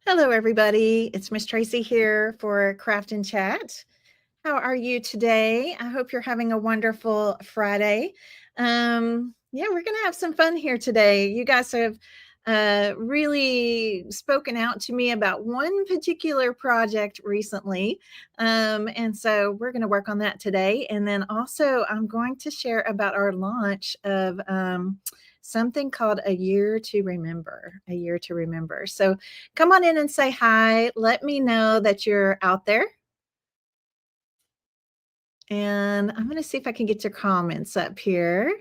Hello, everybody. It's Miss Tracy here for Craft and Chat. How are you today? I hope you're having a wonderful Friday. Yeah, we're going to have some fun here today. You guys have really spoken out to me about one particular project recently. And so we're going to work on that today. And then also, I'm going to share about our launch of something called A Year to Remember. A Year to Remember. So come on in and say hi. Let me know that you're out there. And I'm going to see if I can get your comments up here.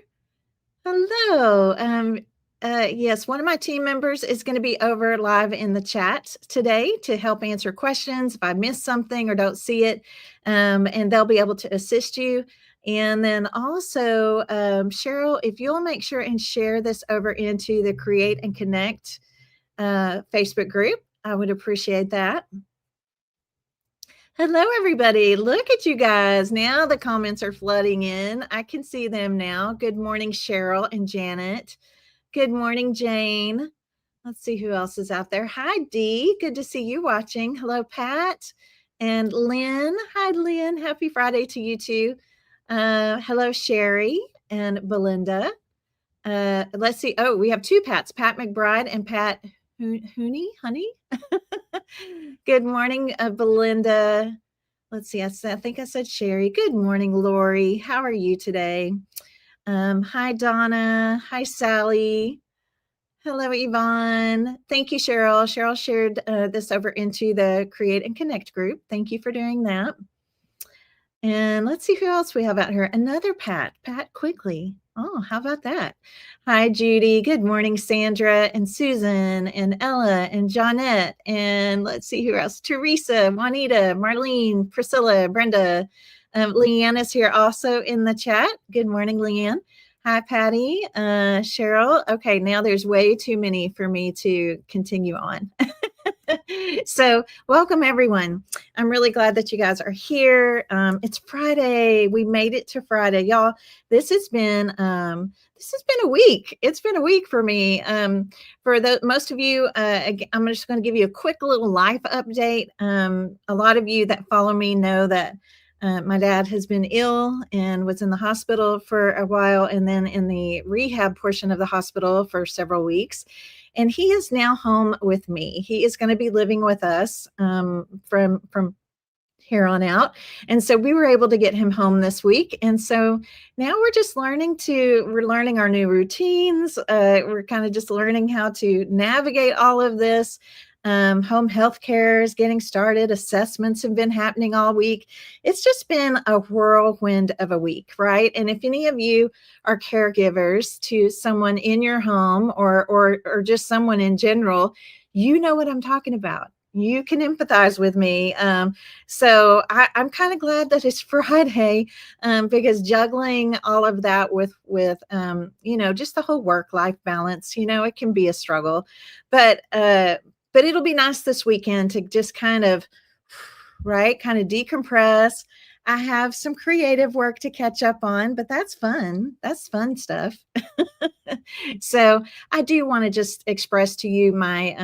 Hello. Yes, one of my team members is going to be over live in the chat today to help answer questions if I miss something or don't see it, and they'll be able to assist you. And then also, Cheryl, if you'll make sure and share this over into the Create and Connect Facebook group, I would appreciate that. Hello, everybody. Look at you guys. Now the comments are flooding in. I can see them now. Good morning, Cheryl and Janet. Good morning, Jane. Let's see who else is out there. Hi, Dee. Good to see you watching. Hello, Pat and Lynn. Hi, Lynn. Happy Friday to you too. Hello, Sherry and Belinda. Let's see. Oh, we have two Pats, Pat McBride and Pat Honey. Good morning, Belinda. Let's see. I think I said Sherry. Good morning, Lori. How are you today? Hi, Donna. Hi, Sally. Hello, Yvonne. Thank you, Cheryl. Cheryl shared this over into the Create and Connect group. Thank you for doing that. And let's see who else we have out here. Another Pat. Pat Quickly. Oh, how about that? Hi, Judy. Good morning, Sandra and Susan and Ella and Johnette. And let's see who else. Teresa, Juanita, Marlene, Priscilla, Brenda. Leanne is here also in the chat. Good morning, Leanne. Hi, Patty. Cheryl. Okay, now there's way too many for me to continue on. So welcome, everyone. I'm really glad that you guys are here. It's Friday. We made it to Friday, y'all. This has been a week. It's been a week for me. For the most of you, I'm just going to give you a quick little life update. A lot of you that follow me know that my dad has been ill and was in the hospital for a while, and then in the rehab portion of the hospital for several weeks. And he is now home with me. He is going to be living with us from here on out. And so we were able to get him home this week. And so now we're learning our new routines. We're kind of just learning how to navigate all of this. Home health care is getting started. Assessments have been happening all week. It's just been a whirlwind of a week, right? And if any of you are caregivers to someone in your home or just someone in general, you know what I'm talking about. You can empathize with me. So I'm kind of glad that it's Friday, because juggling all of that with just the whole work-life balance, it can be a struggle. But it'll be nice this weekend to just kind of decompress. I have some creative work to catch up on, but that's fun. That's fun stuff. So I do want to just express to you my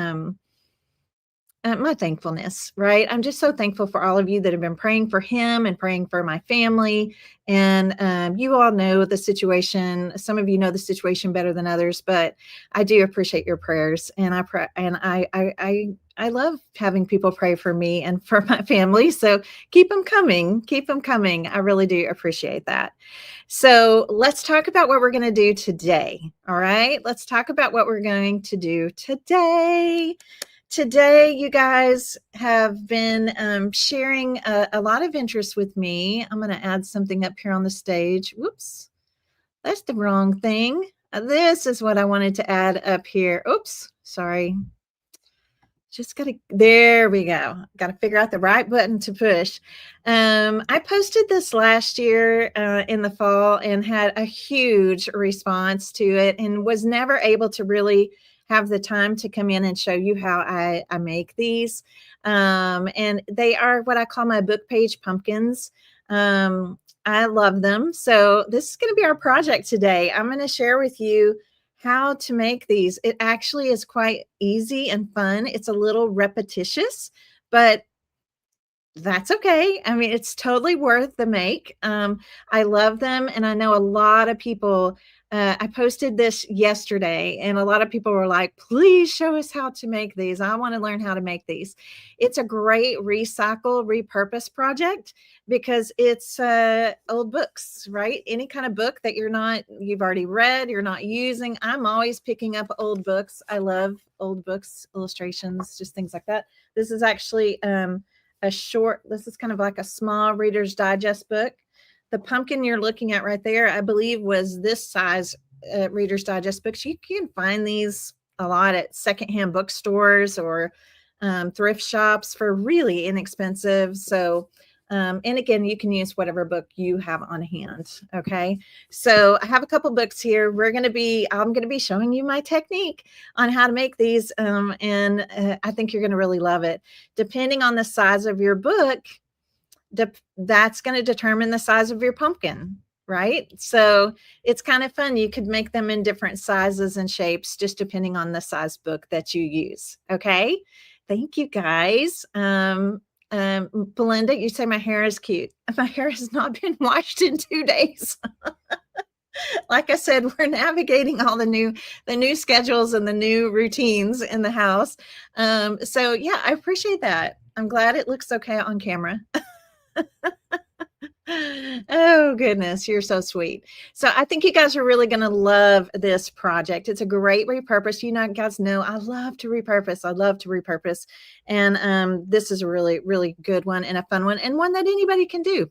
thankfulness, right? I'm just so thankful for all of you that have been praying for him and praying for my family. And you all know the situation. Some of you know the situation better than others, but I do appreciate your prayers. And I love having people pray for me and for my family. So keep them coming. Keep them coming. I really do appreciate that. So let's talk about what we're going to do today. All right. Let's talk about what we're going to do today. Today, you guys have been sharing a lot of interest with me. I'm going to add something up here on the stage. Whoops, that's the wrong thing. This is what I wanted to add up here. Oops, sorry. There we go. Got to figure out the right button to push. I posted this last year in the fall and had a huge response to it and was never able to really have the time to come in and show you how I make these. And they are what I call my book page pumpkins. I love them. So this is going to be our project today. I'm going to share with you how to make these. It actually is quite easy and fun. It's a little repetitious, but that's okay. I mean, it's totally worth the make. I love them, and I know a lot of people. I posted this yesterday, and a lot of people were like, "Please show us how to make these. I want to learn how to make these." It's a great recycle, repurpose project because it's old books, right? Any kind of book that you've already read, you're not using. I'm always picking up old books. I love old books, illustrations, just things like that. This is actually this is kind of like a small Reader's Digest book. The pumpkin you're looking at right there, I believe, was this size Reader's Digest books. You can find these a lot at secondhand bookstores or thrift shops for really inexpensive. So, and again, you can use whatever book you have on hand. Okay. So I have a couple books here. I'm going to be showing you my technique on how to make these. And I think you're going to really love it. Depending on the size of your book, that's going to determine the size of your pumpkin, right? So it's kind of fun. You could make them in different sizes and shapes, just depending on the size book that you use. Okay. Thank you guys. Belinda, you say my hair is cute. My hair has not been washed in 2 days. Like I said, we're navigating all the new schedules and the new routines in the house. So yeah, I appreciate that. I'm glad it looks okay on camera. Oh goodness, you're so sweet. So I think you guys are really going to love this project. It's a great repurpose. Guys know I love to repurpose. I love to repurpose. And this is a really, really good one and a fun one, and one that anybody can do.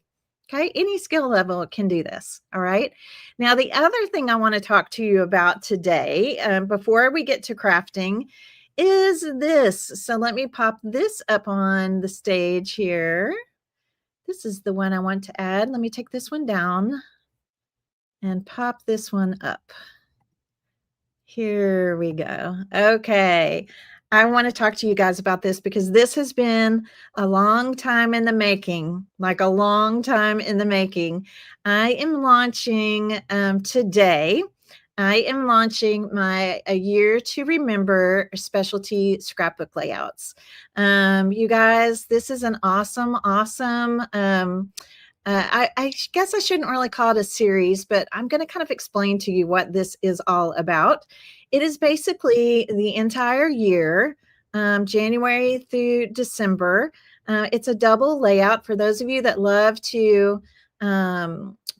Okay, any skill level can do this. All right. Now, the other thing I want to talk to you about today, before we get to crafting, is this. So let me pop this up on the stage here. This is the one I want to add. Let me take this one down and pop this one up. Here we go. Okay. I want to talk to you guys about this because this has been a long time in the making, like a long time in the making. I am launching today. I am launching my A Year to Remember specialty scrapbook layouts. You guys, this is an awesome. I guess I shouldn't really call it a series, but I'm going to kind of explain to you what this is all about. It is basically the entire year, January through December. It's a double layout for those of you that love to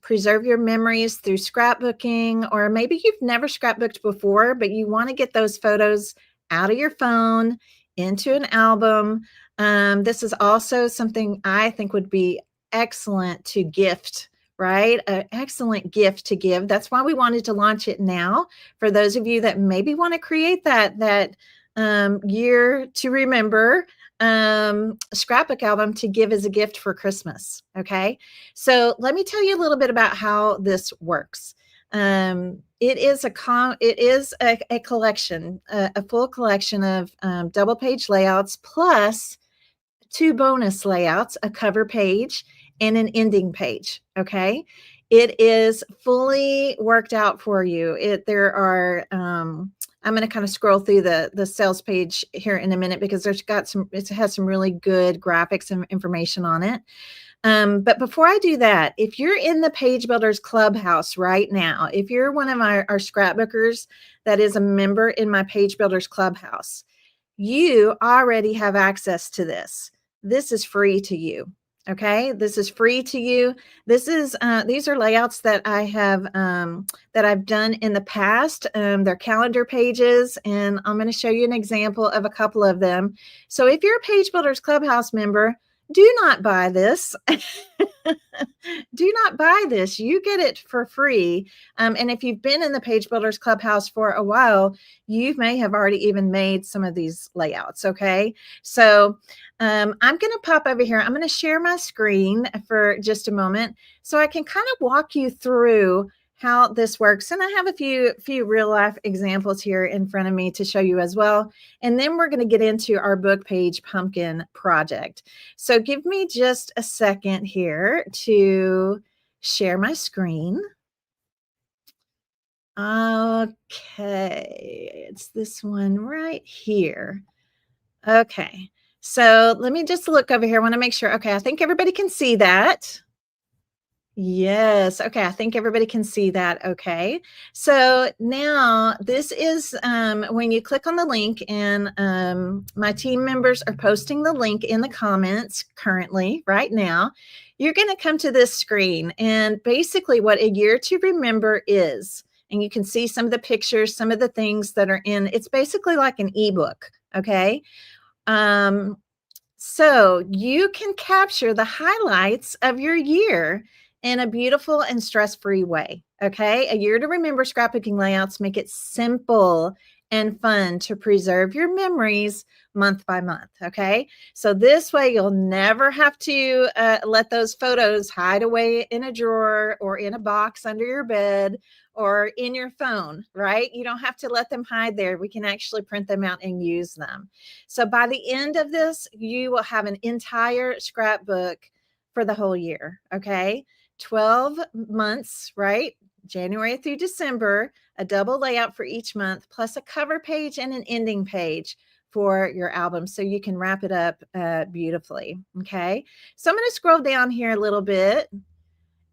preserve your memories through scrapbooking, or maybe you've never scrapbooked before, but you want to get those photos out of your phone into an album. This is also something I think would be excellent to gift, right? An excellent gift to give. That's why we wanted to launch it now. For those of you that maybe want to create that year to remember scrapbook album to give as a gift for Christmas. Okay. So let me tell you a little bit about how this works. It is a collection, a full collection of double page layouts plus 2 bonus layouts, a cover page and an ending page. Okay. It is fully worked out for you. I'm going to kind of scroll through the sales page here in a minute because it has some really good graphics and information on it. But before I do that, if you're in the Page Builders Clubhouse right now, if you're one of our scrapbookers that is a member in my Page Builders Clubhouse, you already have access to this. This is free to you. Okay, this is free to you. These are layouts that I have that I've done in the past. They're calendar pages, and I'm going to show you an example of a couple of them. So if you're a Page Builders Clubhouse member, do not buy this. Do not buy this. You get it for free. And if you've been in the Page Builders Clubhouse for a while, you may have already even made some of these layouts. Okay. So I'm going to pop over here. I'm going to share my screen for just a moment so I can kind of walk you through how this works. And I have a few real life examples here in front of me to show you as well. And then we're going to get into our book page pumpkin project. So give me just a second here to share my screen. Okay, it's this one right here. Okay, so let me just look over here. I want to make sure. Okay, I think everybody can see that. Yes. Okay. I think everybody can see that. Okay. So now this is when you click on the link, and my team members are posting the link in the comments currently, right now. You're going to come to this screen, and basically what A Year to Remember is. And you can see some of the pictures, some of the things that are in. It's basically like an ebook. Okay. Um, so you can capture the highlights of your year in a beautiful and stress-free way. Okay. A Year to Remember scrapbooking layouts make it simple and fun to preserve your memories month by month. Okay. So this way you'll never have to let those photos hide away in a drawer or in a box under your bed or in your phone, right? You don't have to let them hide there. We can actually print them out and use them. So by the end of this, you will have an entire scrapbook for the whole year. Okay. 12 months, right? January through December, a double layout for each month, plus a cover page and an ending page for your album. So you can wrap it up beautifully. Okay. So I'm going to scroll down here a little bit.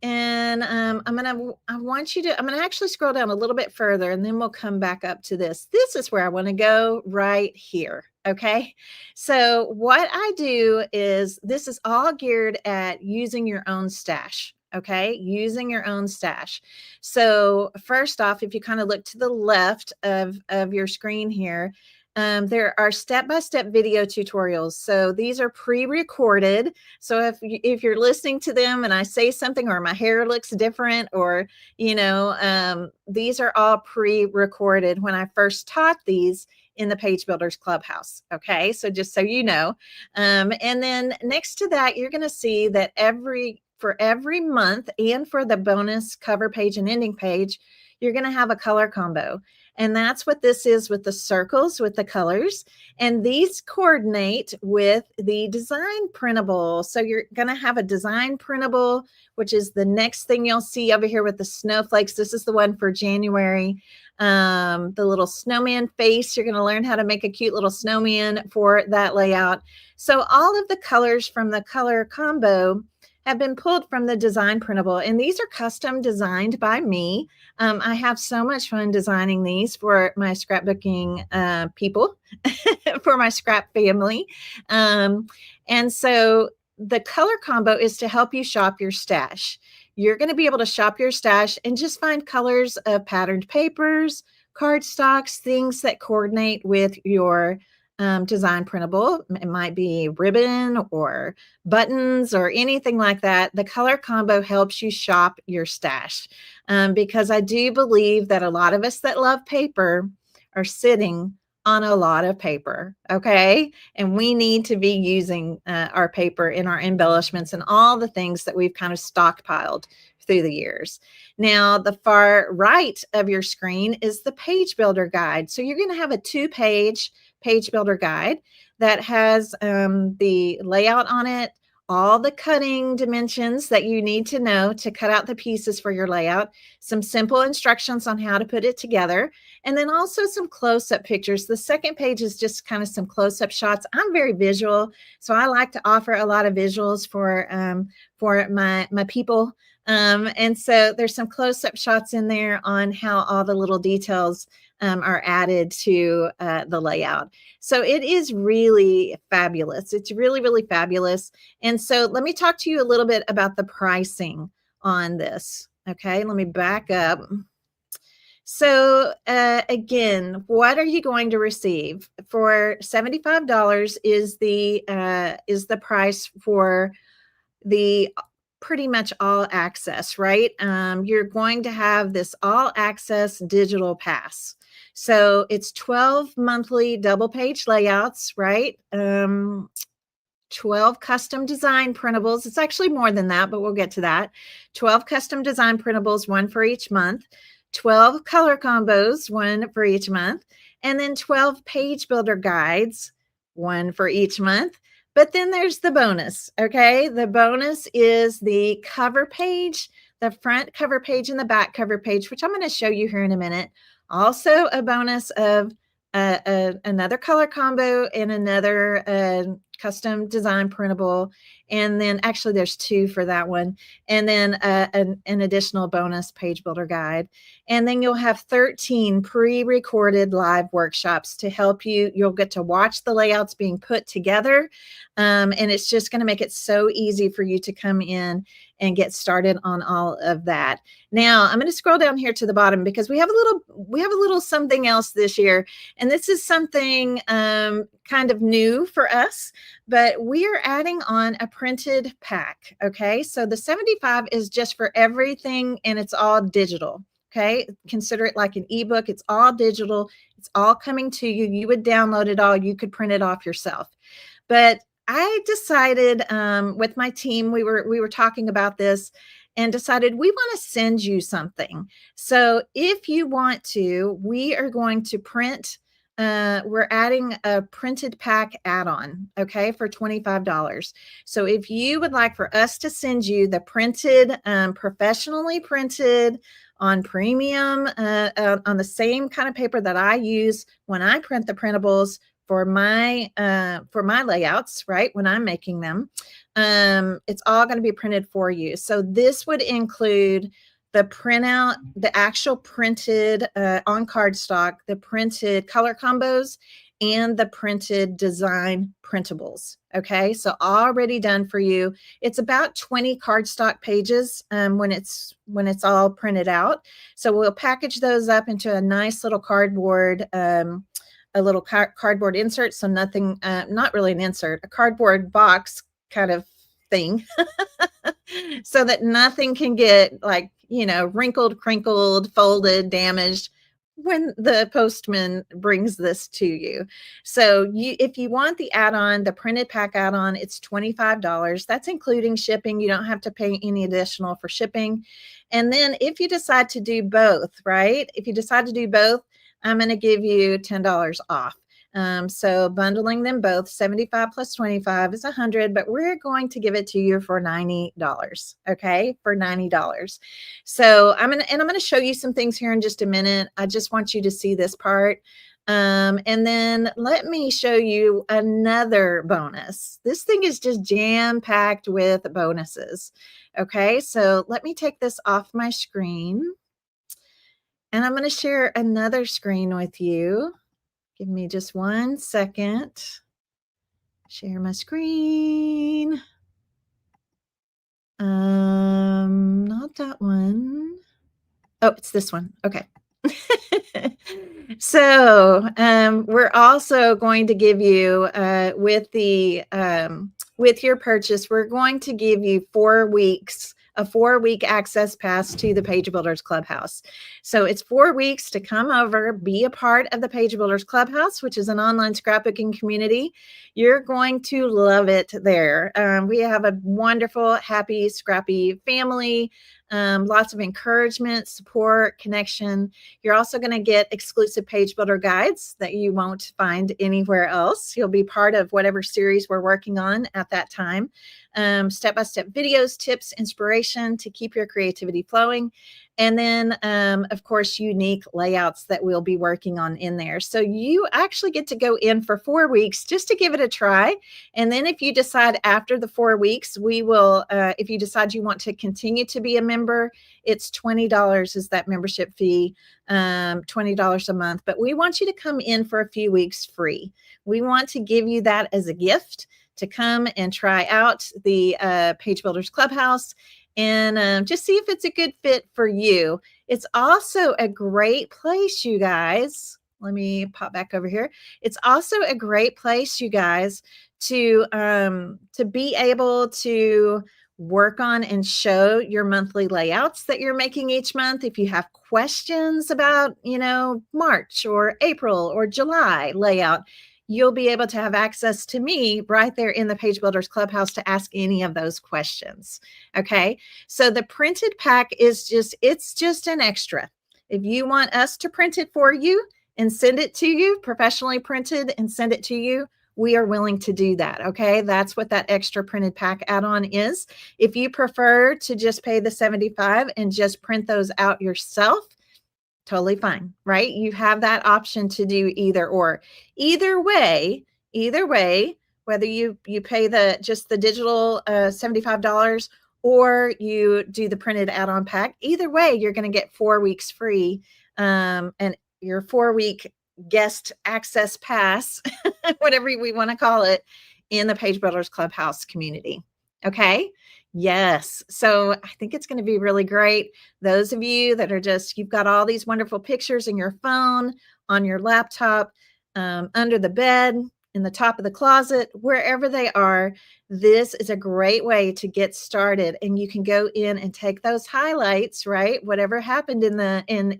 And I'm going to actually scroll down a little bit further, and then we'll come back up to this. This is where I want to go right here. Okay. So what I do is this is all geared at using your own stash. Okay. Using your own stash. So first off, if you kind of look to the left of your screen here, there are step-by-step video tutorials. So these are pre-recorded. So if you're listening to them and I say something or my hair looks different, or, these are all pre-recorded when I first taught these in the Page Builders Clubhouse. Okay. So just so you know. And then next to that, you're going to see that for every month and for the bonus cover page and ending page, you're going to have a color combo. And that's what this is with the circles, with the colors. And these coordinate with the design printable. So you're going to have a design printable, which is the next thing you'll see over here with the snowflakes. This is the one for January. The little snowman face. You're going to learn how to make a cute little snowman for that layout. So all of the colors from the color combo have been pulled from the design printable, and these are custom designed by me. I have so much fun designing these for my scrapbooking people, for my scrap family. And so the color combo is to help you shop your stash. You're going to be able to shop your stash and just find colors of patterned papers, cardstocks, things that coordinate with your design printable. It might be ribbon or buttons or anything like that. The color combo helps you shop your stash, because I do believe that a lot of us that love paper are sitting on a lot of paper. Okay. And we need to be using our paper in our embellishments and all the things that we've kind of stockpiled through the years. Now, the far right of your screen is the Page Builder Guide. So you're going to have a 2-page Page Builder Guide that has the layout on it, all the cutting dimensions that you need to know to cut out the pieces for your layout, some simple instructions on how to put it together, and then also some close-up pictures. The second page is just kind of some close-up shots. I'm very visual, so I like to offer a lot of visuals for my people. And so there's some close-up shots in there on how all the little details are added to the layout. So it is really fabulous. It's really, really fabulous. And so let me talk to you a little bit about the pricing on this. Okay, let me back up. So again, what are you going to receive? For $75 is the price for the pretty much all access, right? You're going to have this all access digital pass. So it's 12 monthly double page layouts, right? 12 custom design printables. It's actually more than that, but we'll get to that. 12 custom design printables, one for each month. 12 color combos, one for each month. And then 12 page builder guides, one for each month. But then there's the bonus, okay? The bonus is the cover page, the front cover page and the back cover page, which I'm going to show you here in a minute. Also a bonus of another color combo and another custom design printable. And then actually there's 2 for that one. And then an additional bonus page builder guide. And then you'll have 13 pre-recorded live workshops to help you. You'll get to watch the layouts being put together. And it's just going to make it so easy for you to come in and get started on all of that. Now I'm going to scroll down here to the bottom because we have a little something else this year. And this is something kind of new for us, but we are adding on a printed pack. Okay. So the 75 is just for everything and it's all digital. Okay. Consider it like an ebook. It's all digital. It's all coming to you. You would download it all. You could print it off yourself. But I decided with my team, we were talking about this and decided we want to send you something. So if you want to, we are going to print, we're adding a printed pack add-on, okay, for $25. So if you would like for us to send you the printed, professionally printed on premium, on the same kind of paper that I use when I print the printables, for my layouts, right? When I'm making them, it's all going to be printed for you. So this would include the printout, the actual printed on cardstock, the printed color combos, and the printed design printables. Okay, so already done for you. It's about 20 cardstock pages when it's all printed out. So we'll package those up into a nice little cardboard. A little cardboard insert, so nothing, not really an insert, a cardboard box kind of thing, so that nothing can get like, wrinkled, crinkled, folded, damaged when the postman brings this to you. So if you want the add-on, the printed pack add-on, it's $25. That's including shipping. You don't have to pay any additional for shipping. And then if you decide to do both, right? If you decide to do both, I'm going to give you $10 off. So bundling them both, 75 plus 25 is 100, but we're going to give it to you for $90. Okay, for $90. So I'm going to show you some things here in just a minute. I just want you to see this part. And then let me show you another bonus. This thing is just jam-packed with bonuses. Okay, so let me take this off my screen. And I'm going to share another screen with you. Give me just 1 second. Share my screen. Not that one. Oh, it's this one. Okay. So we're also going to give you with your purchase, we're going to give you 4 weeks, a 4-week access pass to the Page Builders Clubhouse. So it's 4 weeks to come over, be a part of the Page Builders Clubhouse, which is an online scrapbooking community. You're going to love it there. We have a wonderful, happy, scrappy family. Lots of encouragement, support, connection. You're also going to get exclusive page builder guides that you won't find anywhere else. You'll be part of whatever series we're working on at that time. Step-by-step videos, tips, inspiration to keep your creativity flowing. And then, of course, unique layouts that we'll be working on in there. So you actually get to go in for 4 weeks just to give it a try. And then if you decide after the 4 weeks, we will, if you decide you want to continue to be a member, it's $20 is that membership fee, $20 a month. But we want you to come in for a few weeks free. We want to give you that as a gift to come and try out the Page Builders Clubhouse and just see if it's a good fit for you. It's also a great place, you guys. Let me pop back over here. It's also a great place, you guys, to be able to work on and show your monthly layouts that you're making each month. If you have questions about, March or April or July layout, you'll be able to have access to me right there in the Page Builders Clubhouse to ask any of those questions. Okay. So the printed pack is it's just an extra. If you want us to print it for you and send it to you, professionally printed and send it to you, we are willing to do that. Okay. That's what that extra printed pack add-on is. If you prefer to just pay the $75 and just print those out yourself, totally fine, right? You have that option to do either or. Either way, whether you pay just the digital $75 or you do the printed add-on pack, either way, you're going to get 4 weeks free, and your 4-week guest access pass, whatever we want to call it, in the Page Builders Clubhouse community. Okay. Yes. So I think it's going to be really great. Those of you that are you've got all these wonderful pictures in your phone, on your laptop, under the bed, in the top of the closet, wherever they are, this is a great way to get started. And you can go in and take those highlights, right? Whatever happened in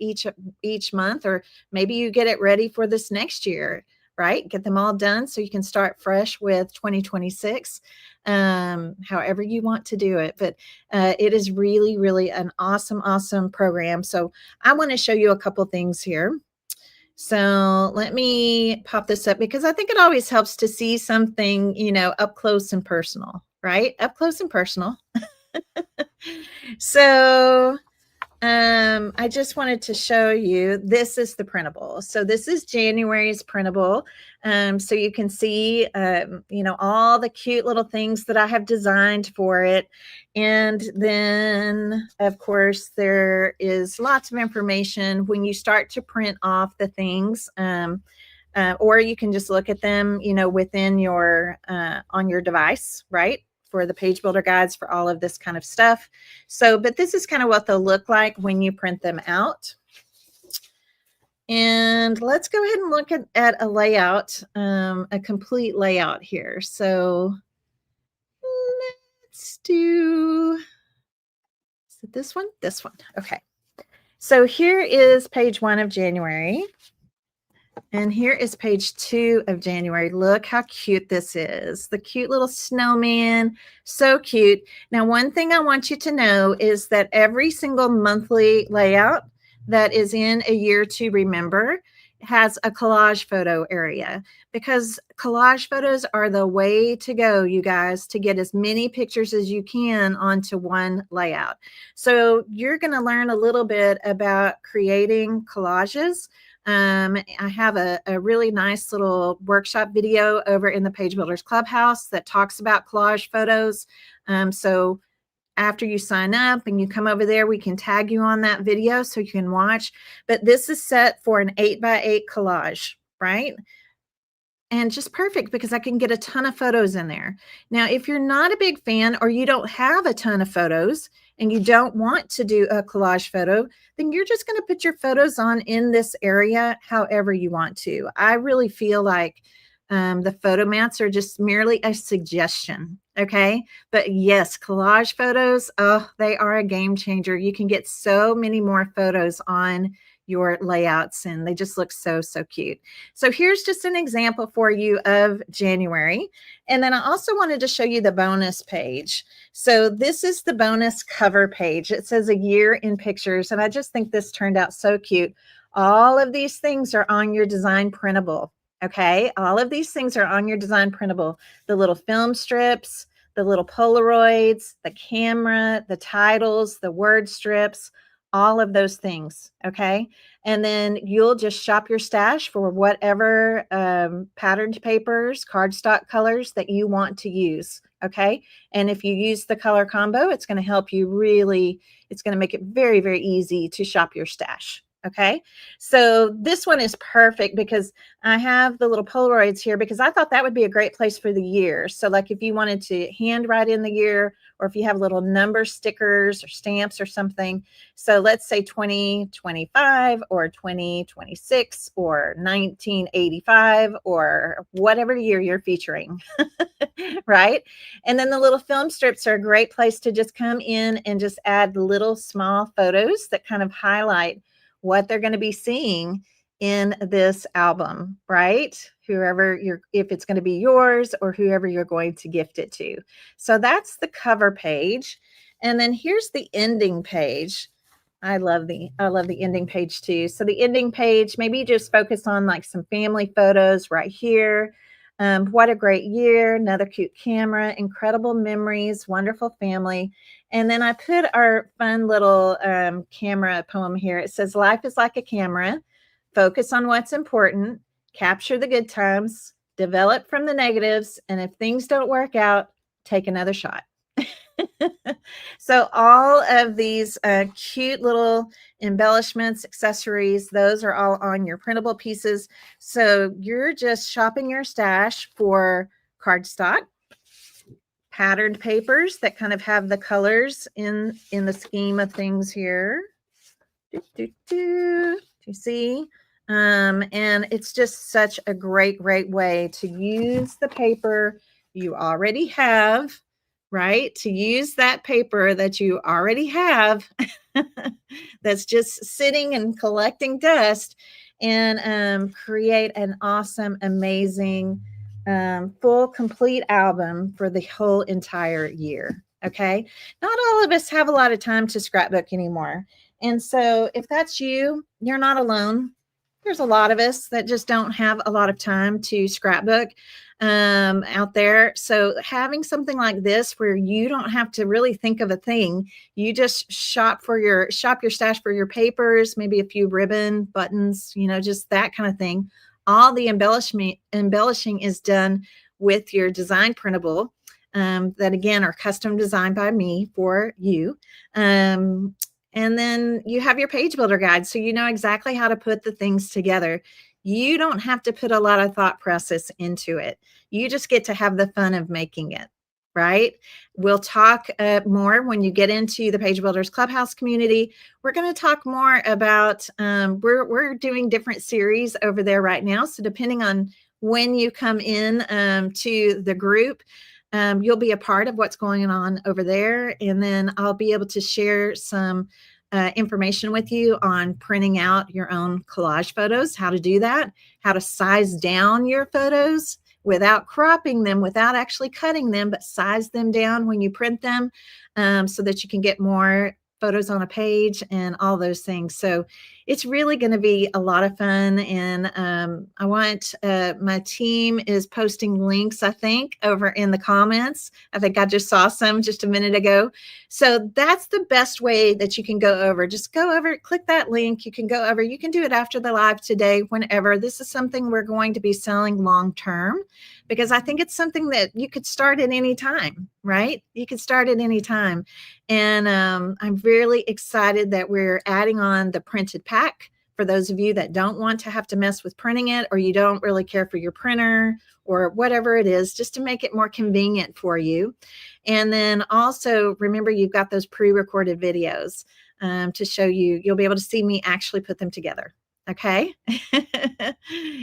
each month, or maybe you get it ready for this next year, right? Get them all done so you can start fresh with 2026, however you want to do it. But it is really, really an awesome program. So I want to show you a couple things here. So let me pop this up because I think it always helps to see something, up close and personal, right? Up close and personal. So I just wanted to show you, this is the printable. So this is January's printable. So you can see, all the cute little things that I have designed for it. And then, of course, there is lots of information when you start to print off the things. Or you can just look at them, within your, on your device, right? For the page builder guides, for all of this kind of stuff. So, but this is kind of what they'll look like when you print them out. And let's go ahead and look at a layout, a complete layout here. So let's do, is it this one? This one. Okay. So here is page 1 of January. And here is page 2 of January. Look how cute this is. The cute little snowman. So cute. Now, one thing I want you to know is that every single monthly layout that is in a year to remember has a collage photo area, because collage photos are the way to go, you guys, to get as many pictures as you can onto one layout. So you're going to learn a little bit about creating collages. I have a really nice little workshop video over in the Page Builders Clubhouse that talks about collage photos. So after you sign up and you come over there, we can tag you on that video so you can watch. But this is set for an 8x8 collage, right? And just perfect because I can get a ton of photos in there. Now, if you're not a big fan or you don't have a ton of photos and you don't want to do a collage photo, then you're just going to put your photos on in this area however you want to. I really feel like the photo mats are just merely a suggestion. Okay. But yes, collage photos, they are a game changer. You can get so many more photos on your layouts and they just look so cute. So here's just an example for you of January. And then I also wanted to show you the bonus page. So this is the bonus cover page. It says a year in pictures. And I just think this turned out so cute. All of these things are on your design printable. Okay. All of these things are on your design printable. The little film strips, the little Polaroids, the camera, the titles, the word strips, all of those things. Okay. And then you'll just shop your stash for whatever patterned papers, cardstock colors that you want to use. Okay. And if you use the color combo, it's going to help you really, it's going to make it very easy to shop your stash. Okay. So this one is perfect because I have the little Polaroids here because I thought that would be a great place for the year. So like if you wanted to handwrite in the year, or if you have little number stickers or stamps or something. So let's say 2025 or 2026 or 1985 or whatever year you're featuring, right? And then the little film strips are a great place to just come in and just add little small photos that kind of highlight what they're going to be seeing in this album, right? If it's going to be yours or whoever you're going to gift it to. So that's the cover page. And then here's the ending page. I love the ending page too. So the ending page, maybe just focus on like some family photos right here. What a great year, another cute camera, incredible memories, wonderful family. And then I put our fun little camera poem here. It says, life is like a camera. Focus on what's important, capture the good times, develop from the negatives, and if things don't work out, take another shot. So all of these cute little embellishments, accessories, those are all on your printable pieces. So you're just shopping your stash for cardstock, patterned papers that kind of have the colors in the scheme of things here. Do you see? And it's just such a great way to use the paper you already have, right? To use that paper that you already have that's just sitting and collecting dust, and create an awesome, amazing, full, complete album for the whole entire year. Okay. Not all of us have a lot of time to scrapbook anymore. And so if that's you, you're not alone. There's a lot of us that just don't have a lot of time to scrapbook out there. So having something like this where you don't have to really think of a thing, you just shop your stash for your papers, maybe a few ribbon, buttons, just that kind of thing. All the embellishing is done with your design printable that again are custom designed by me for you. And then you have your page builder guide, so you know exactly how to put the things together. You don't have to put a lot of thought process into it. You just get to have the fun of making it, right? We'll talk more when you get into the Page Builders Clubhouse community. We're going to talk more about, we're doing different series over there right now. So depending on when you come in to the group, you'll be a part of what's going on over there. And then I'll be able to share some information with you on printing out your own collage photos, how to do that, how to size down your photos without cropping them, without actually cutting them, but size them down when you print them so that you can get more photos on a page and all those things. So it's really going to be a lot of fun. And I want my team is posting links, I think, over in the comments. I think I just saw some just a minute ago. So that's the best way that you can go over. Just go over, click that link. You can go over. You can do it after the live today, whenever. This is something we're going to be selling long term because I think it's something that you could start at any time, right? You could start at any time. And I'm really excited that we're adding on the printed pack for those of you that don't want to have to mess with printing it, or you don't really care for your printer or whatever it is, just to make it more convenient for you. And then also remember, you've got those pre-recorded videos to show you. You'll be able to see me actually put them together. Okay.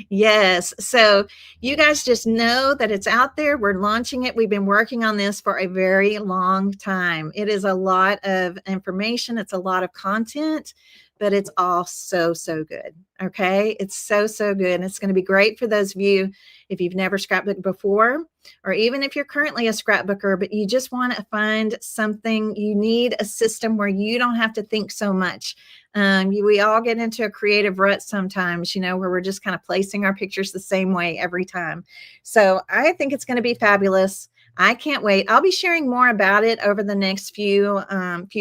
Yes. So you guys just know that it's out there. We're launching it. We've been working on this for a very long time. It is a lot of information. It's a lot of content, but it's all so good. Okay. It's so good. And it's going to be great for those of you if you've never scrapbooked before, or even if you're currently a scrapbooker, but you just want to find something, you need a system where you don't have to think so much. We all get into a creative rut sometimes, where we're just kind of placing our pictures the same way every time. So I think it's going to be fabulous. I can't wait. I'll be sharing more about it over the next few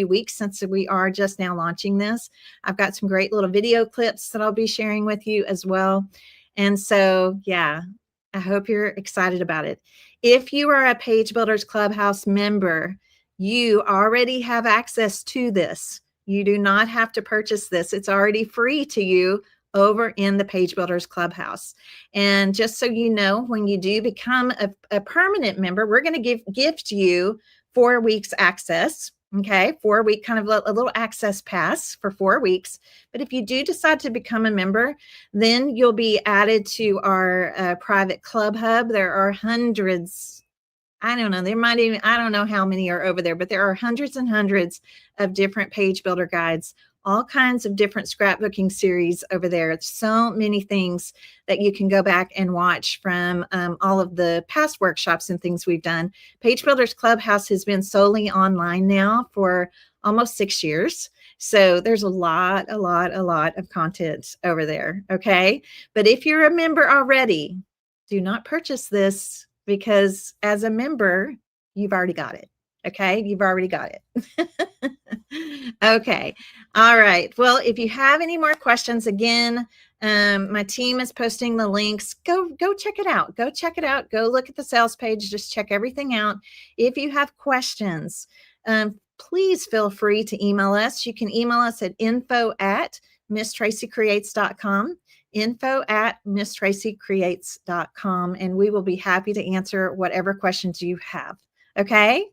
weeks, since we are just now launching this. I've got some great little video clips that I'll be sharing with you as well. And so, yeah, I hope you're excited about it. If you are a Page Builders Clubhouse member, you already have access to this. You do not have to purchase this. It's already free to you over in the Page Builders Clubhouse. And just so you know, when you do become a permanent member, we're going to gift you 4 weeks access. Okay, 4 week kind of a little access pass for 4 weeks. But if you do decide to become a member, then you'll be added to our private club hub. There are hundreds. I don't know. I don't know how many are over there, but there are hundreds and hundreds of different page builder guides, all kinds of different scrapbooking series over there. It's so many things that you can go back and watch from all of the past workshops and things we've done. Page Builders Clubhouse has been solely online now for almost 6 years. So there's a lot of content over there. Okay. But if you're a member already, do not purchase this because as a member, you've already got it. Okay, you've already got it. Okay, all right. Well, if you have any more questions, again, my team is posting the links. Go check it out. Go check it out. Go look at the sales page. Just check everything out. If you have questions, please feel free to email us. You can email us at info@misstraceycreates.com, info@misstraceycreates.com, and we will be happy to answer whatever questions you have. Okay.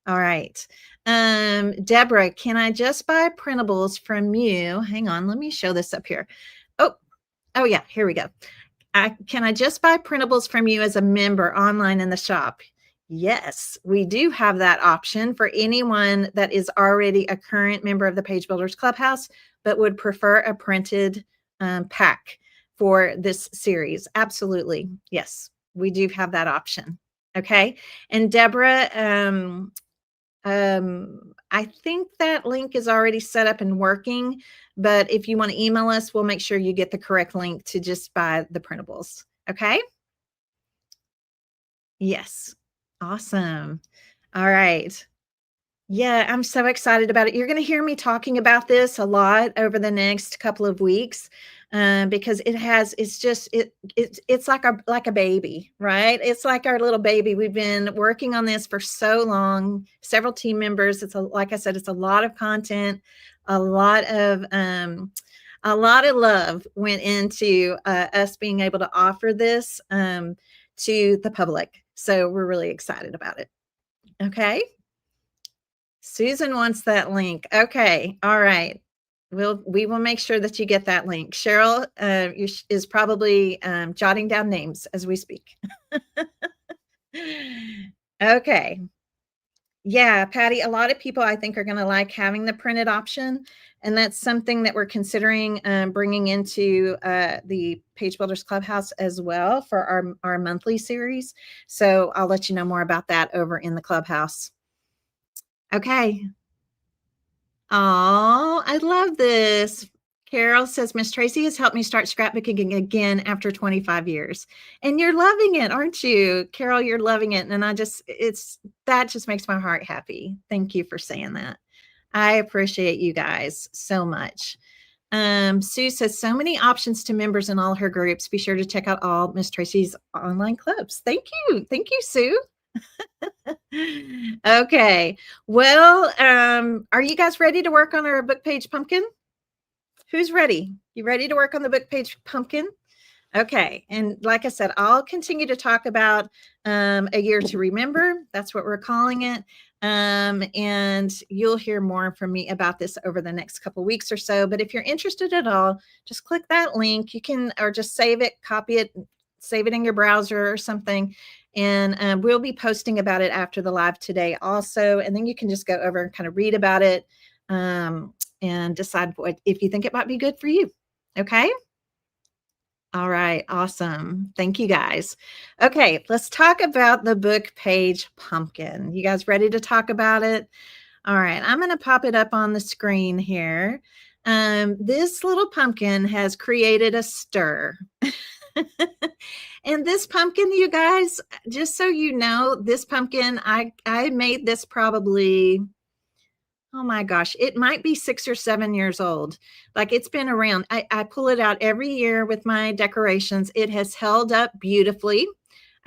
All right. Deborah, can I just buy printables from you? Hang on, let me show this up here. Oh yeah, here we go. Can I just buy printables from you as a member online in the shop? Yes, we do have that option for anyone that is already a current member of the Page Builders Clubhouse, but would prefer a printed pack for this series. Absolutely. Yes, we do have that option. Okay. And Deborah, I think that link is already set up and working, but if you want to email us, we'll make sure you get the correct link to just buy the printables. Okay. Yes. Awesome. All right. Yeah, I'm so excited about it. You're going to hear me talking about this a lot over the next couple of weeks, because it's like a baby, right? It's like our little baby. We've been working on this for so long, several team members. Like I said, it's a lot of content, a lot of love went into us being able to offer this to the public. So we're really excited about it. Okay. Susan wants that link. Okay. All right. We will make sure that you get that link. Cheryl is probably jotting down names as we speak. Okay. Yeah, Patty, a lot of people I think are going to like having the printed option. And that's something that we're considering bringing into the Page Builders Clubhouse as well for our monthly series. So I'll let you know more about that over in the Clubhouse. Okay. Oh, I love this. Carol says, Miss Tracy has helped me start scrapbooking again after 25 years. And you're loving it, aren't you? Carol, you're loving it. And that just makes my heart happy. Thank you for saying that. I appreciate you guys so much. Sue says, so many options to members in all her groups. Be sure to check out all Miss Tracy's online clubs. Thank you. Thank you, Sue. Okay. Well, are you guys ready to work on our book page pumpkin? Who's ready? You ready to work on the book page pumpkin? Okay. And like I said, I'll continue to talk about a year to remember. That's what we're calling it. And you'll hear more from me about this over the next couple weeks or so. But if you're interested at all, just click that link. You can, or just save it, copy it, save it in your browser or something. And we'll be posting about it after the live today also. And then you can just go over and kind of read about it and decide if you think it might be good for you. Okay. All right. Awesome. Thank you guys. Okay. Let's talk about the book page pumpkin. You guys ready to talk about it? All right. I'm going to pop it up on the screen here. This little pumpkin has created a stir. And this pumpkin, you guys, just so you know, this pumpkin, I made this probably, oh my gosh, it might be 6 or 7 years old. Like it's been around. I pull it out every year with my decorations. It has held up beautifully.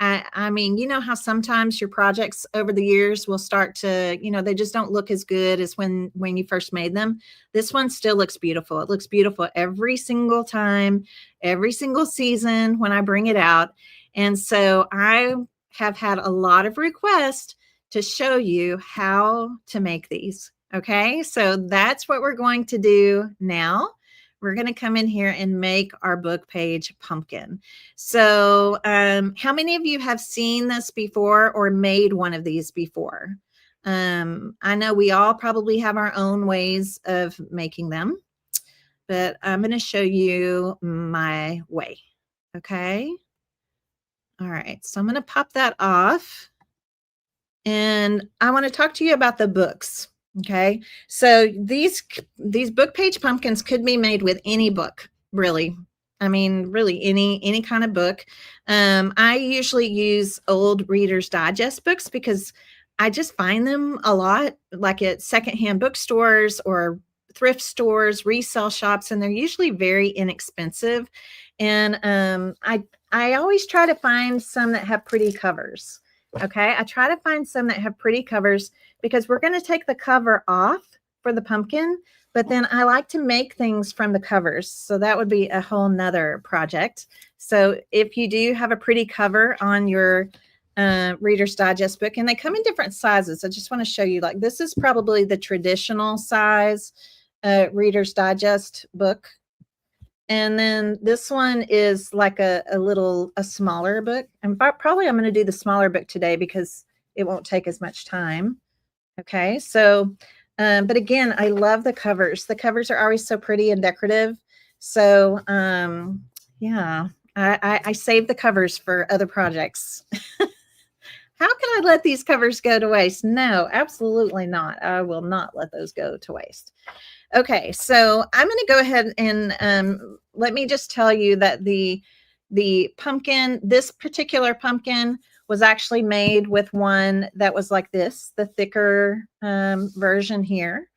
I mean, you know how sometimes your projects over the years will start to, they just don't look as good as when you first made them. This one still looks beautiful. It looks beautiful every single time, every single season when I bring it out. And so I have had a lot of requests to show you how to make these. Okay, so that's what we're going to do now. We're going to come in here and make our book page pumpkin. So how many of you have seen this before or made one of these before? I know we all probably have our own ways of making them, but I'm going to show you my way. Okay. All right. So I'm going to pop that off. And I want to talk to you about the books. Okay, so these book page pumpkins could be made with any book, really. I mean, really any kind of book. I usually use old Reader's Digest books because I just find them a lot, like at secondhand bookstores or thrift stores, resale shops, and they're usually very inexpensive. And I always try to find some that have pretty covers. Okay, I try to find some that have pretty covers because we're going to take the cover off for the pumpkin, but then I like to make things from the covers. So that would be a whole nother project. So if you do have a pretty cover on your Reader's Digest book, and they come in different sizes. I just want to show you, like, this is probably the traditional size Reader's Digest book. And then this one is like a smaller book. And probably I'm going to do the smaller book today because it won't take as much time. Okay, so, but again, I love the covers. The covers are always so pretty and decorative. So, yeah, I save the covers for other projects. How can I let these covers go to waste? No, absolutely not. I will not let those go to waste. Okay, so I'm going to go ahead and let me just tell you that the pumpkin, this particular pumpkin, was actually made with one that was like this, the thicker version here.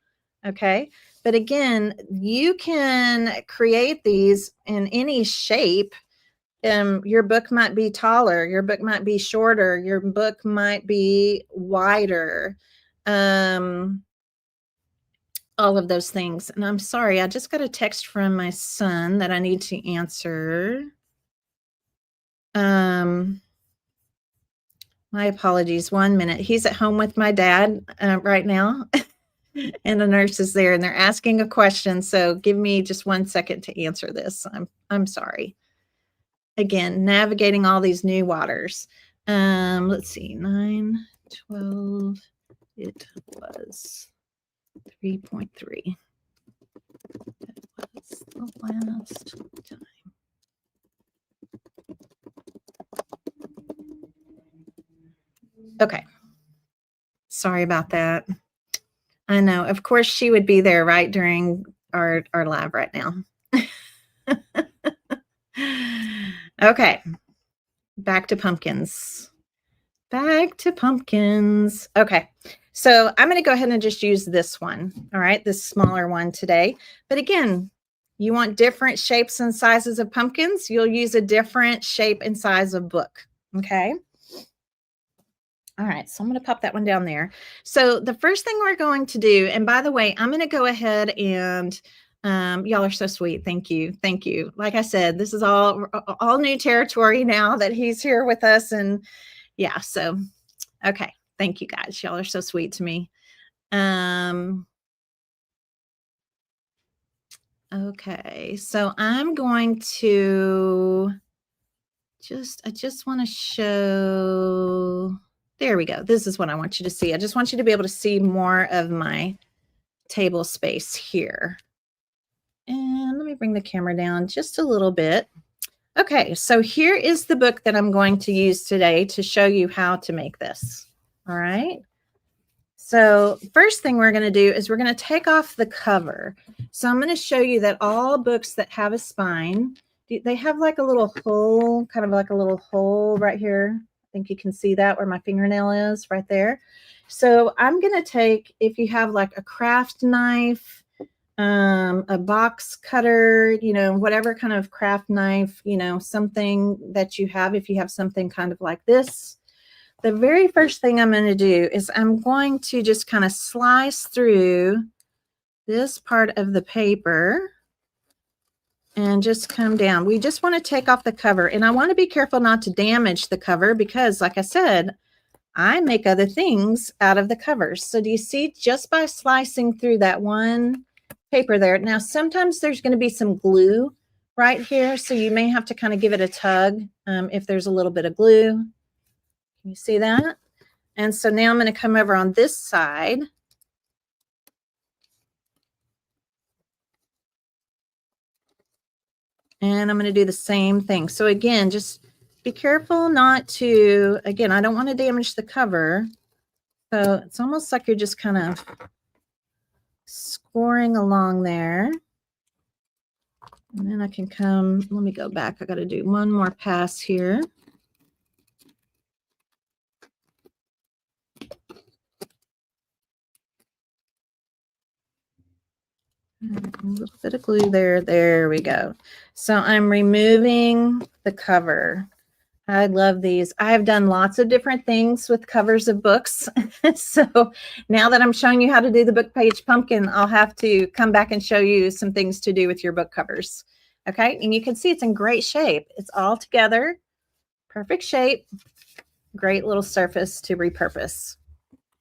Okay, but again, you can create these in any shape. Your book might be taller, your book might be shorter, your book might be wider. All of those things. And I'm sorry, I just got a text from my son that I need to answer. My apologies. 1 minute. He's at home with my dad right now, and the nurse is there, and they're asking a question. So give me just 1 second to answer this. I'm sorry. Again, navigating all these new waters. Let's see, 9/12. It was 3.3. That was the last time. Okay. Sorry about that. I know. Of course, she would be there right during our live right now. Okay. Back to pumpkins. Back to pumpkins. Okay. So I'm going to go ahead and just use this one. All right. This smaller one today. But again, you want different shapes and sizes of pumpkins, you'll use a different shape and size of book. Okay. All right, so I'm going to pop that one down there. So the first thing we're going to do, and by the way, I'm going to go ahead and y'all are so sweet. Thank you. Thank you. Like I said, this is all new territory now that he's here with us. And yeah, so, okay. Thank you guys. Y'all are so sweet to me. Okay, so I'm going to I just want to show, there we go. This is what I want you to see. I just want you to be able to see more of my table space here. And let me bring the camera down just a little bit. Okay, so here is the book that I'm going to use today to show you how to make this. All right. So first thing we're going to do is we're going to take off the cover. So I'm going to show you that all books that have a spine, they have like a little hole, kind of like a little hole right here. I think you can see that where my fingernail is right there. So I'm going to take, if you have like a craft knife, a box cutter, you know, whatever kind of craft knife, you know, something that you have, if you have something kind of like this, the very first thing I'm going to do is I'm going to just kind of slice through this part of the paper and just come down. We just want to take off the cover, and I want to be careful not to damage the cover because, like I said, I make other things out of the covers. So do you see, just by slicing through that one paper there, now sometimes there's going to be some glue right here, so you may have to kind of give it a tug if there's a little bit of glue. You see that? And so now I'm going to come over on this side. And I'm going to do the same thing. So again, just be careful not to, again, I don't want to damage the cover. So it's almost like you're just kind of scoring along there. And then I can come, let me go back. I got to do one more pass here. A little bit of glue there. There we go. So I'm removing the cover. I love these. I've done lots of different things with covers of books. So now that I'm showing you how to do the book page pumpkin, I'll have to come back and show you some things to do with your book covers. Okay. And you can see it's in great shape. It's all together. Perfect shape. Great little surface to repurpose.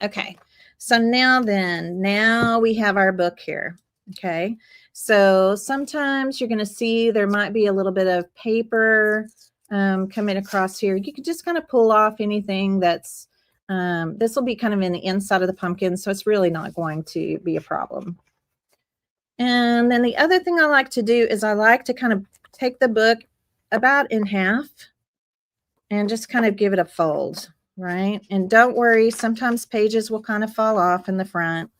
Okay. So now we have our book here. Okay. So sometimes you're going to see there might be a little bit of paper coming across here. You can just kind of pull off anything that's, this will be kind of in the inside of the pumpkin, so it's really not going to be a problem. And then the other thing I like to do is I like to kind of take the book about in half and just kind of give it a fold, right? And don't worry, sometimes pages will kind of fall off in the front.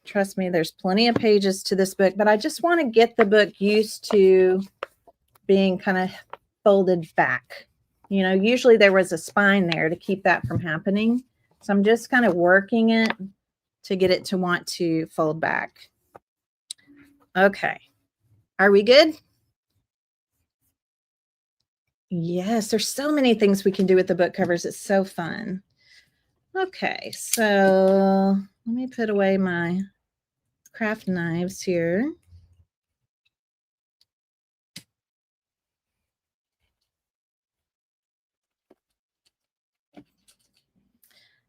Trust me, there's plenty of pages to this book, but I just want to get the book used to being kind of folded back. You know, usually there was a spine there to keep that from happening. So I'm just kind of working it to get it to want to fold back. Okay. Are we good? Yes, there's so many things we can do with the book covers. It's so fun. Okay, so let me put away my craft knives here.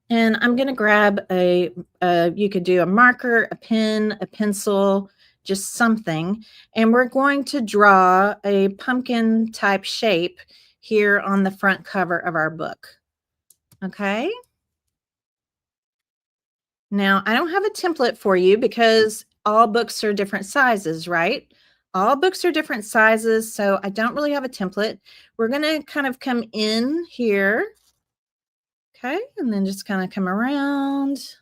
And I'm going to grab you could do a marker, a pen, a pencil, just something. And we're going to draw a pumpkin type shape here on the front cover of our book. Okay. Now, I don't have a template for you because all books are different sizes, right? All books are different sizes, so I don't really have a template. We're going to kind of come in here. Okay, and then just kind of come around.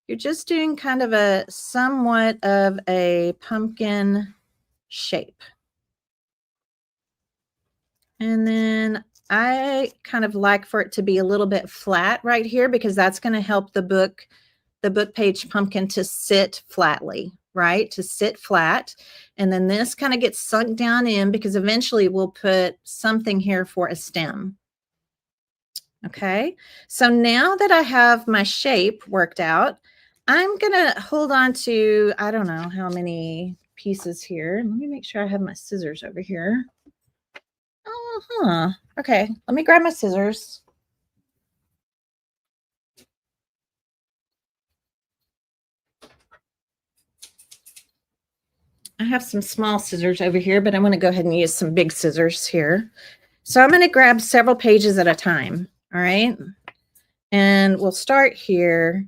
You're just doing kind of a somewhat of a pumpkin shape. And then I kind of like for it to be a little bit flat right here because that's going to help the book page pumpkin to sit flatly, right? To sit flat. And then this kind of gets sunk down in because eventually we'll put something here for a stem. Okay, so now that I have my shape worked out, I'm going to hold on to, I don't know how many pieces here. Let me make sure I have my scissors over here. Okay, let me grab my scissors. I have some small scissors over here, but I'm going to go ahead and use some big scissors here. So I'm going to grab several pages at a time. All right. And we'll start here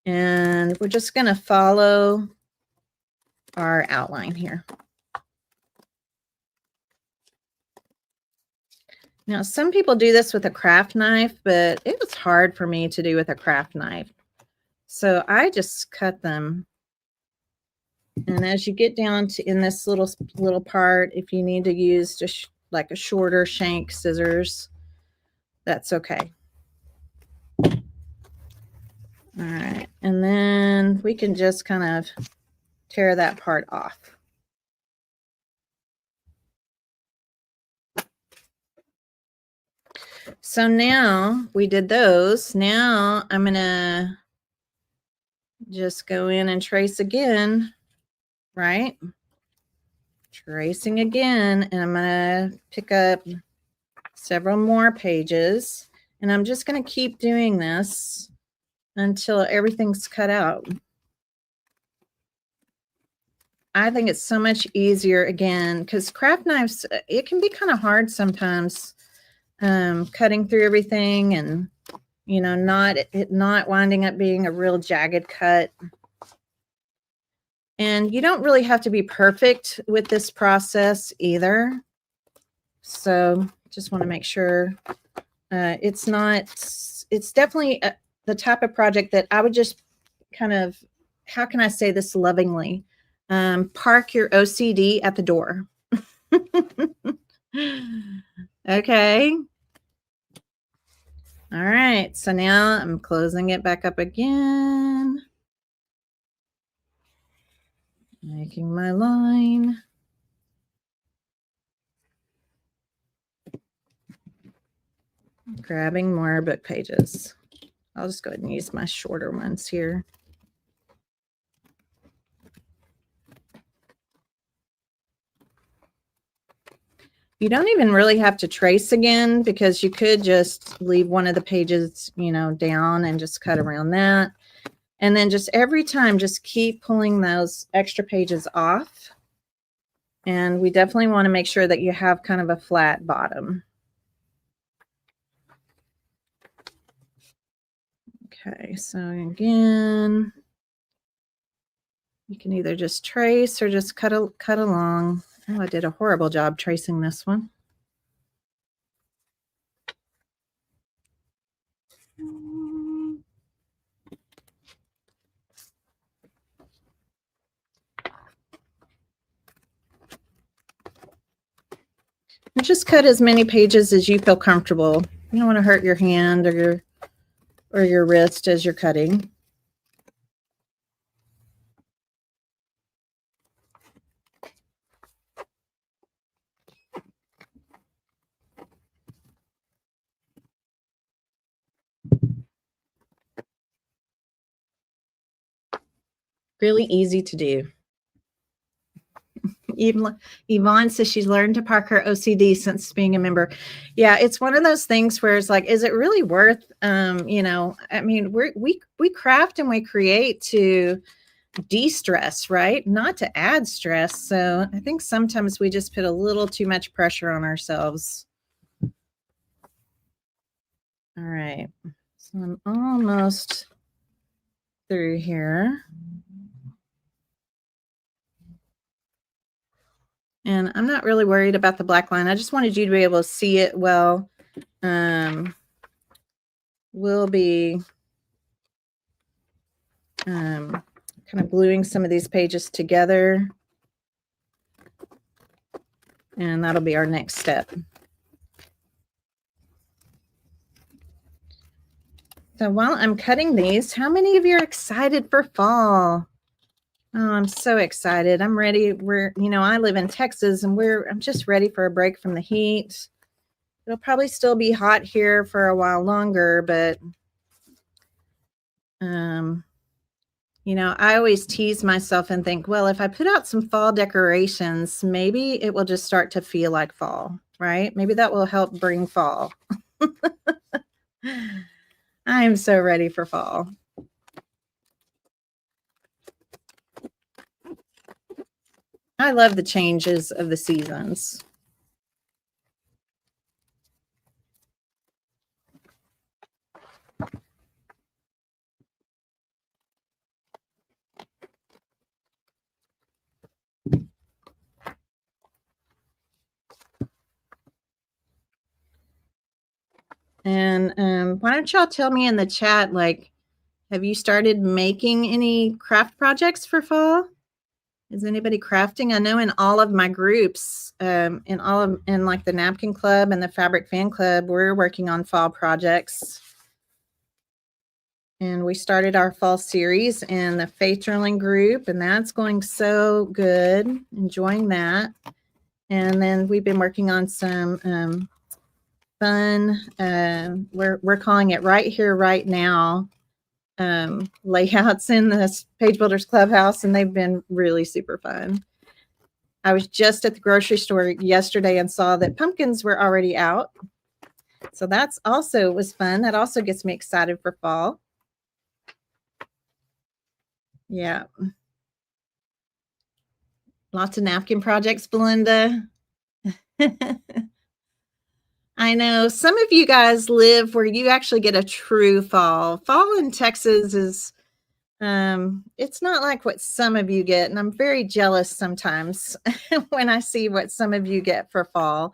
and we're just going to follow our outline here. Now, some people do this with a craft knife, but it was hard for me to do with a craft knife. So I just cut them. And as you get down to in this little part, if you need to use just like a shorter shank scissors, that's okay. All right. And then we can just kind of tear that part off. So now we did those. Now I'm going to just go in and trace again, right? Tracing again, and I'm going to pick up several more pages, and I'm just going to keep doing this until everything's cut out. I think it's so much easier again because craft knives, it can be kind of hard sometimes cutting through everything and, you know, not winding up being a real jagged cut. And you don't really have to be perfect with this process either. So just want to make sure it's definitely the type of project that I would just kind of, how can I say this lovingly? Park your OCD at the door. Okay. All right. So now I'm closing it back up again. Making my line. Grabbing more book pages. I'll just go ahead and use my shorter ones here. You don't even really have to trace again, because you could just leave one of the pages, down and just cut around that. And then just every time, just keep pulling those extra pages off. And we definitely want to make sure that you have kind of a flat bottom. Okay, so again, you can either just trace or just cut along. Oh, I did a horrible job tracing this one. And just cut as many pages as you feel comfortable. You don't want to hurt your hand or your wrist as you're cutting. Really easy to do. Yvonne says she's learned to park her OCD since being a member. Yeah, it's one of those things where it's like, is it really worth, I mean, we craft and we create to de-stress, right? Not to add stress. So I think sometimes we just put a little too much pressure on ourselves. All right. So I'm almost through here. And I'm not really worried about the black line. I just wanted you to be able to see it well. We'll be kind of gluing some of these pages together. And that'll be our next step. So while I'm cutting these, how many of you are excited for fall? Oh, I'm so excited. I'm ready. I live in Texas, and I'm just ready for a break from the heat. It'll probably still be hot here for a while longer, but I always tease myself and think, well, if I put out some fall decorations, maybe it will just start to feel like fall, right? Maybe that will help bring fall. I'm so ready for fall. I love the changes of the seasons. And why don't y'all tell me in the chat, like, have you started making any craft projects for fall? Is anybody crafting? I know in all of my groups, in like the Napkin Club and the Fabric Fan Club, we're working on fall projects. And we started our fall series in the Faith Journaling group, and that's going so good. Enjoying that. And then we've been working on some fun, we're calling it Right Here, Right Now, layouts in the Page Builders Clubhouse, and they've been really super fun. I was just at the grocery store yesterday and saw that pumpkins were already out. So that's also was fun. That also gets me excited for fall. Yeah. Lots of napkin projects, Belinda. I know some of you guys live where you actually get a true fall. Fall in Texas is, it's not like what some of you get. And I'm very jealous sometimes when I see what some of you get for fall.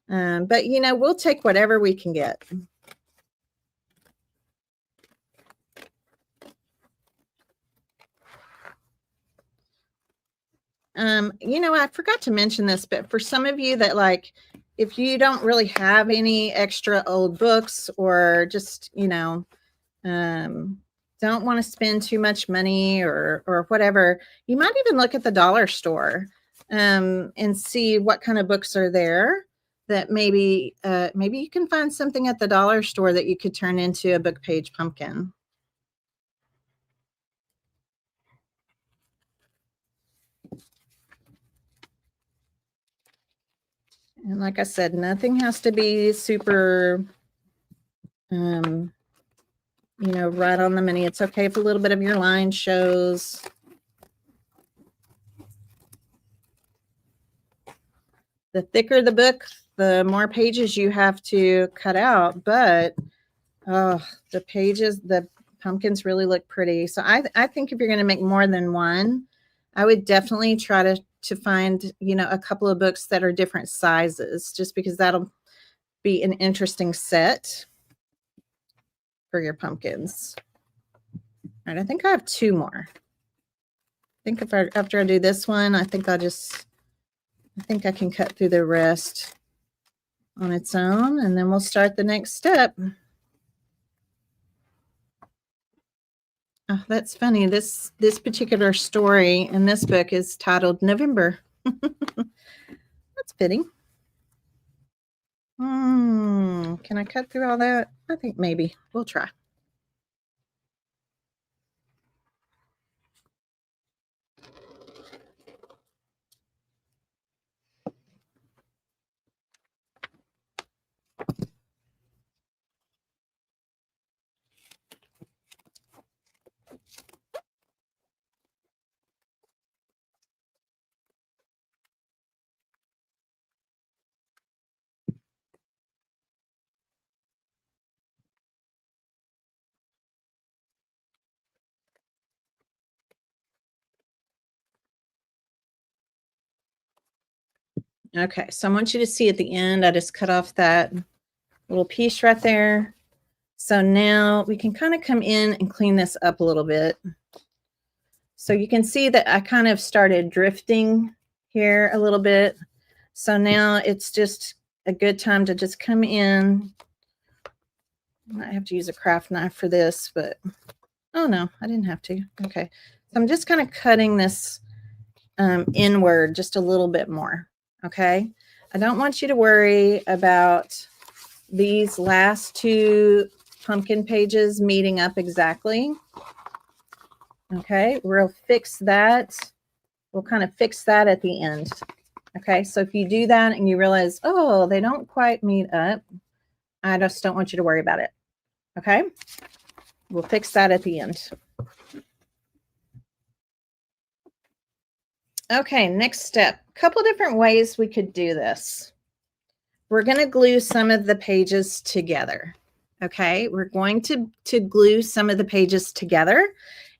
But, we'll take whatever we can get. you know, I forgot to mention this, but for some of you that like, if you don't really have any extra old books or just, you know, don't want to spend too much money or whatever, you might even look at the dollar store and see what kind of books are there that maybe you can find something at the dollar store that you could turn into a book page pumpkin. And like I said, nothing has to be super, you know, right on the money. It's okay if a little bit of your line shows. The thicker the book, the more pages you have to cut out, but oh, the pages, the pumpkins really look pretty. So I think if you're going to make more than one, I would definitely try to find, you know, a couple of books that are different sizes, just because that'll be an interesting set for your pumpkins. All right, I think I have two more. I think after I do this one, I think I think I can cut through the rest on its own, and then we'll start the next step. Oh, that's funny. This particular story in this book is titled November. That's fitting. Can I cut through all that? I think maybe. We'll try. Okay, so I want you to see at the end, I just cut off that little piece right there. So now we can kind of come in and clean this up a little bit. So you can see that I kind of started drifting here a little bit. So now it's just a good time to just come in. I might have to use a craft knife for this, but oh no, I didn't have to. Okay, so I'm just kind of cutting this inward just a little bit more. Okay, I don't want you to worry about these last two pumpkin pages meeting up exactly. Okay, we'll fix that. We'll kind of fix that at the end. Okay, so if you do that and you realize, oh, they don't quite meet up, I just don't want you to worry about it. Okay, we'll fix that at the end. Okay, next step. A couple different ways we could do this. We're going to glue some of the pages together. Okay, we're going to glue some of the pages together.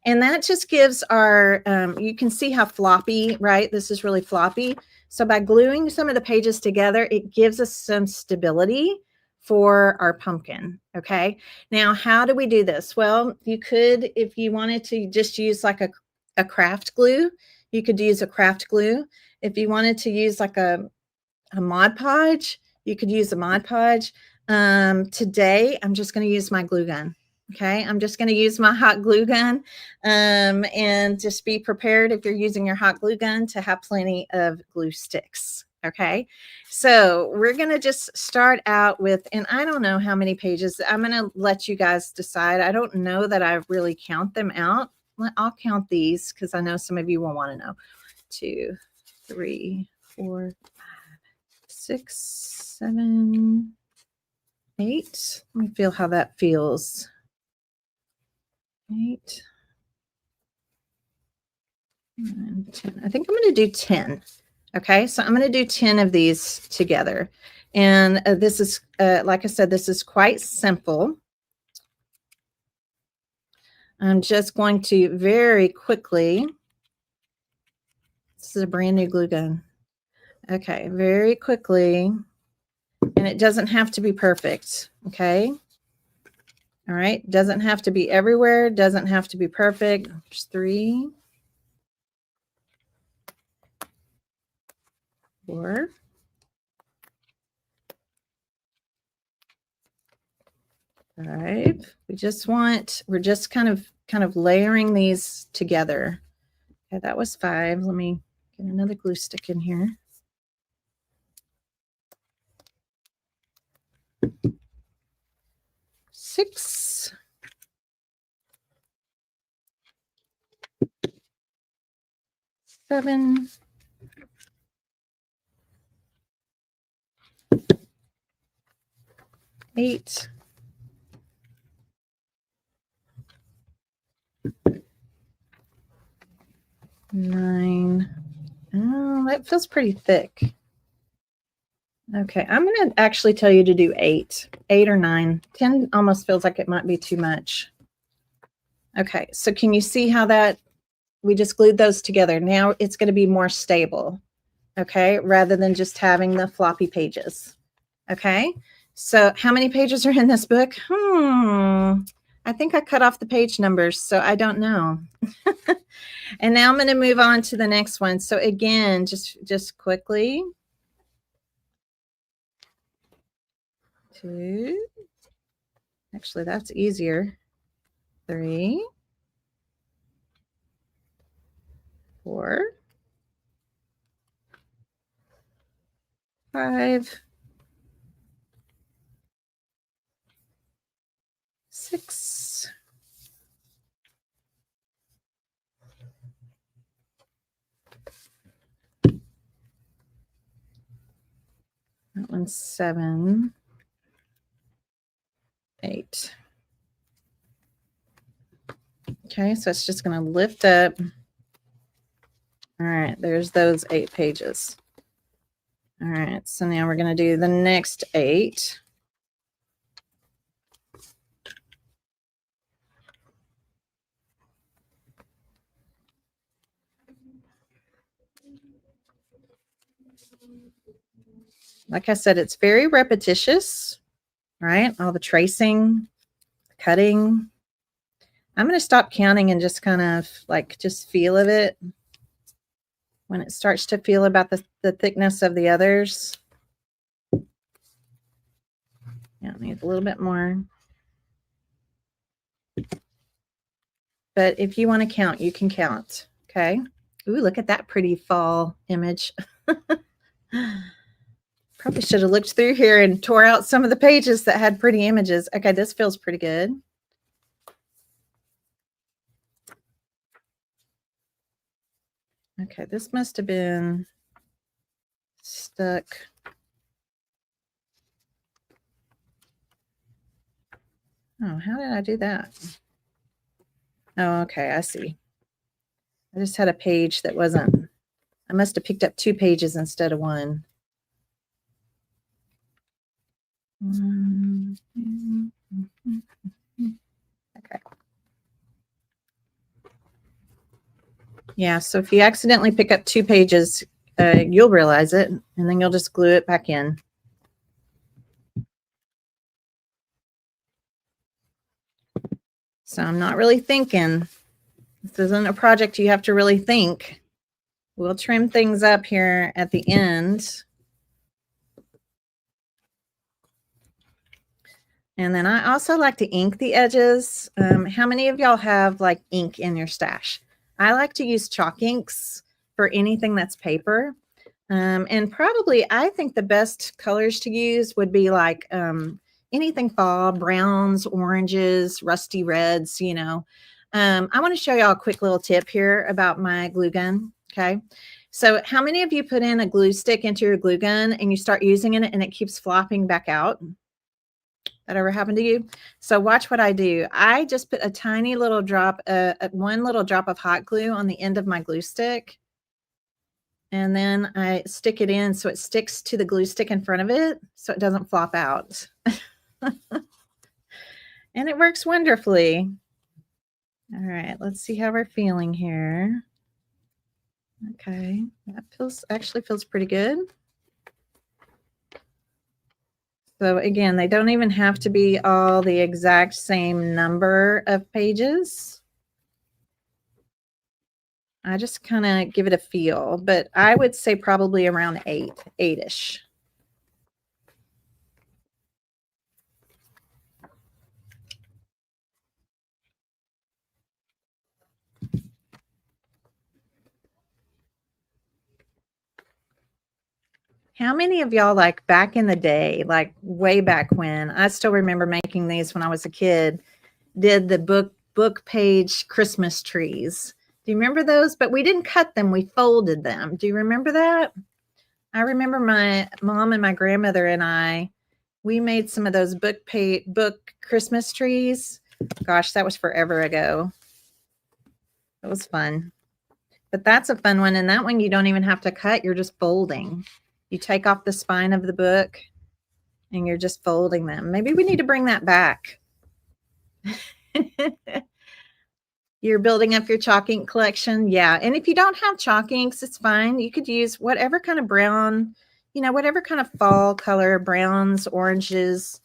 And that just gives our, you can see how floppy, right? This is really floppy. So by gluing some of the pages together, it gives us some stability for our pumpkin. Okay, now how do we do this? Well, you could, if you wanted to just use like a craft glue, you could use a craft glue. If you wanted to use like a Mod Podge, you could use a Mod Podge. Today, I'm just going to use my glue gun. Okay, I'm just going to use my hot glue gun, and just be prepared if you're using your hot glue gun to have plenty of glue sticks. Okay, so we're going to just start out with, and I don't know how many pages. I'm going to let you guys decide. I don't know that I really count them out. I'll count these because I know some of you will want to know. 2, 3, 4, 5, 6, 7, 8. Let me feel how that feels. 8, 9, 10. I think I'm going to do 10. Okay, so I'm going to do 10 of these together. And this is, like I said, this is quite simple. I'm just going to very quickly, this is a brand new glue gun. Okay, very quickly, and it doesn't have to be perfect. Okay. All right, doesn't have to be everywhere, doesn't have to be perfect. There's 3. 4, 5. We're just kind of layering these together. Okay, that was 5. Let me get another glue stick in here. 6. 7. 8. 9. Oh, that feels pretty thick. Okay, I'm going to actually tell you to do 8. 8 or 9. 10 almost feels like it might be too much. Okay, so can you see how that we just glued those together? Now it's going to be more stable, okay, rather than just having the floppy pages. Okay, so how many pages are in this book? I think I cut off the page numbers, so I don't know. And now I'm going to move on to the next one. So again, just quickly. 2. Actually, that's easier. 3. 4. 5. 6. 7. 8. Okay, so it's just going to lift up. All right, there's those 8 pages. All right, so now we're going to do the next 8. Like I said, it's very repetitious, right? All the tracing, cutting. I'm going to stop counting and just kind of like just feel of it. When it starts to feel about the thickness of the others. Yeah, I need a little bit more. But if you want to count, you can count. Okay. Ooh, look at that pretty fall image. Probably should have looked through here and tore out some of the pages that had pretty images. Okay, this feels pretty good. Okay, this must have been stuck. Oh, how did I do that? Oh, okay, I see. I just had a page that wasn't, I must have picked up 2 pages instead of 1. Okay. Yeah, so if you accidentally pick up 2 pages, you'll realize it, and then you'll just glue it back in. So I'm not really thinking. This isn't a project you have to really think. We'll trim things up here at the end. And then I also like to ink the edges. How many of y'all have like ink in your stash? I like to use chalk inks for anything that's paper. And probably I think the best colors to use would be like anything fall, browns, oranges, rusty reds, you know. I want to show y'all a quick little tip here about my glue gun. Okay. So how many of you put in a glue stick into your glue gun and you start using it and it keeps flopping back out? That ever happened to you? So watch what I do. I just put a tiny little drop, one little drop of hot glue on the end of my glue stick. And then I stick it in so it sticks to the glue stick in front of it so it doesn't flop out. And it works wonderfully. All right, let's see how we're feeling here. Okay, that actually feels pretty good. So again, they don't even have to be all the exact same number of pages. I just kind of give it a feel, but I would say probably around 8-ish. How many of y'all, like back in the day, like way back when, I still remember making these when I was a kid, did the book page Christmas trees. Do you remember those? But we didn't cut them, we folded them. Do you remember that? I remember my mom and my grandmother and we made some of those book Christmas trees. Gosh, that was forever ago. It was fun. But that's a fun one. And that one you don't even have to cut, you're just folding. You take off the spine of the book and you're just folding them. Maybe we need to bring that back. You're building up your chalk ink collection. Yeah. And if you don't have chalk inks, it's fine. You could use whatever kind of brown, whatever kind of fall color, browns, oranges,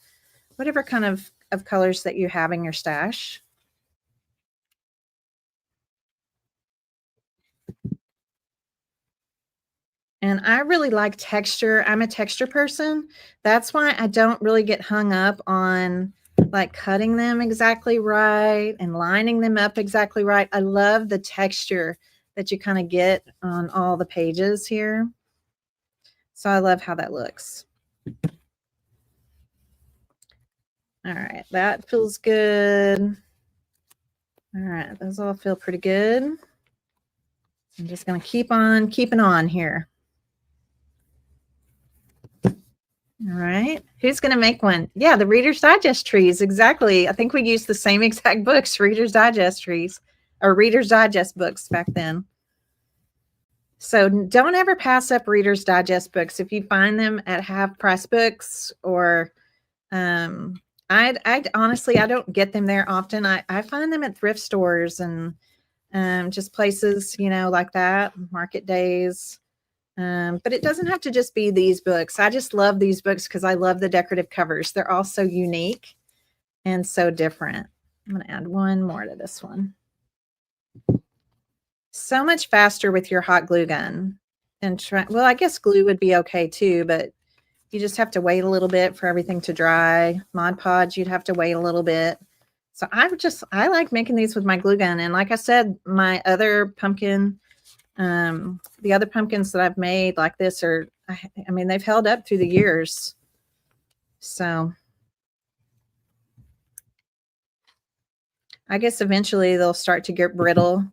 whatever kind of colors that you have in your stash. And I really like texture. I'm a texture person. That's why I don't really get hung up on like cutting them exactly right and lining them up exactly right. I love the texture that you kind of get on all the pages here. So I love how that looks. All right, that feels good. All right, those all feel pretty good. I'm just going to keep on keeping on here. All right. Who's going to make one? Yeah, the Reader's Digest trees. Exactly. I think we used the same exact books, Reader's Digest trees, or Reader's Digest books back then. So don't ever pass up Reader's Digest books. If you find them at half price books or I honestly, I don't get them there often. I find them at thrift stores and just places, like that, market days. But it doesn't have to just be these books. I just love these books because I love the decorative covers. They're all so unique and so different. I'm going to add one more to this one. So much faster with your hot glue gun. Well, I guess glue would be okay too, but you just have to wait a little bit for everything to dry. Mod Podge, you'd have to wait a little bit. So I like making these with my glue gun. And like I said, my other pumpkin, the other pumpkins that I've made like this are, I mean, they've held up through the years. So I guess eventually they'll start to get brittle,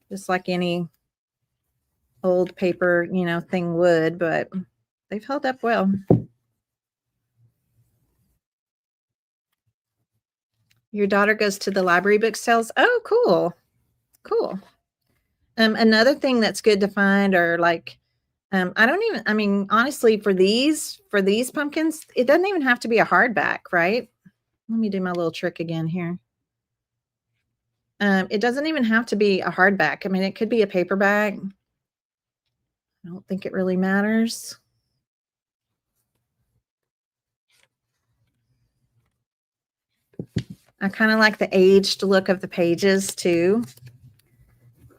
just like any old paper, thing would, but they've held up well. Your daughter goes to the library book sales. Oh, cool. Cool. Another thing that's good to find are like, I mean, honestly, for these pumpkins, it doesn't even have to be a hardback, right? Let me do my little trick again here. It doesn't even have to be a hardback. I mean, it could be a paperback. I don't think it really matters. I kind of like the aged look of the pages too.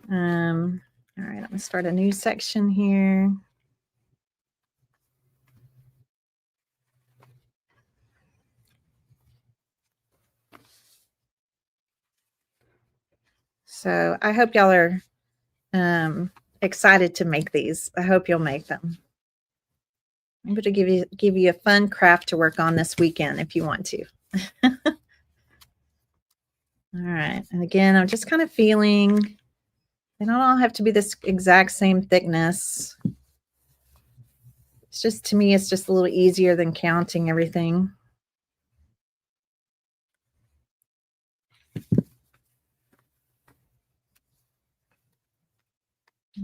All right, I'm gonna start a new section here. So I hope y'all are excited to make these. I hope you'll make them. I'm going to give you a fun craft to work on this weekend if you want to. All right. And again, I'm just kind of feeling, they don't all have to be this exact same thickness. It's just, to me, it's just a little easier than counting everything.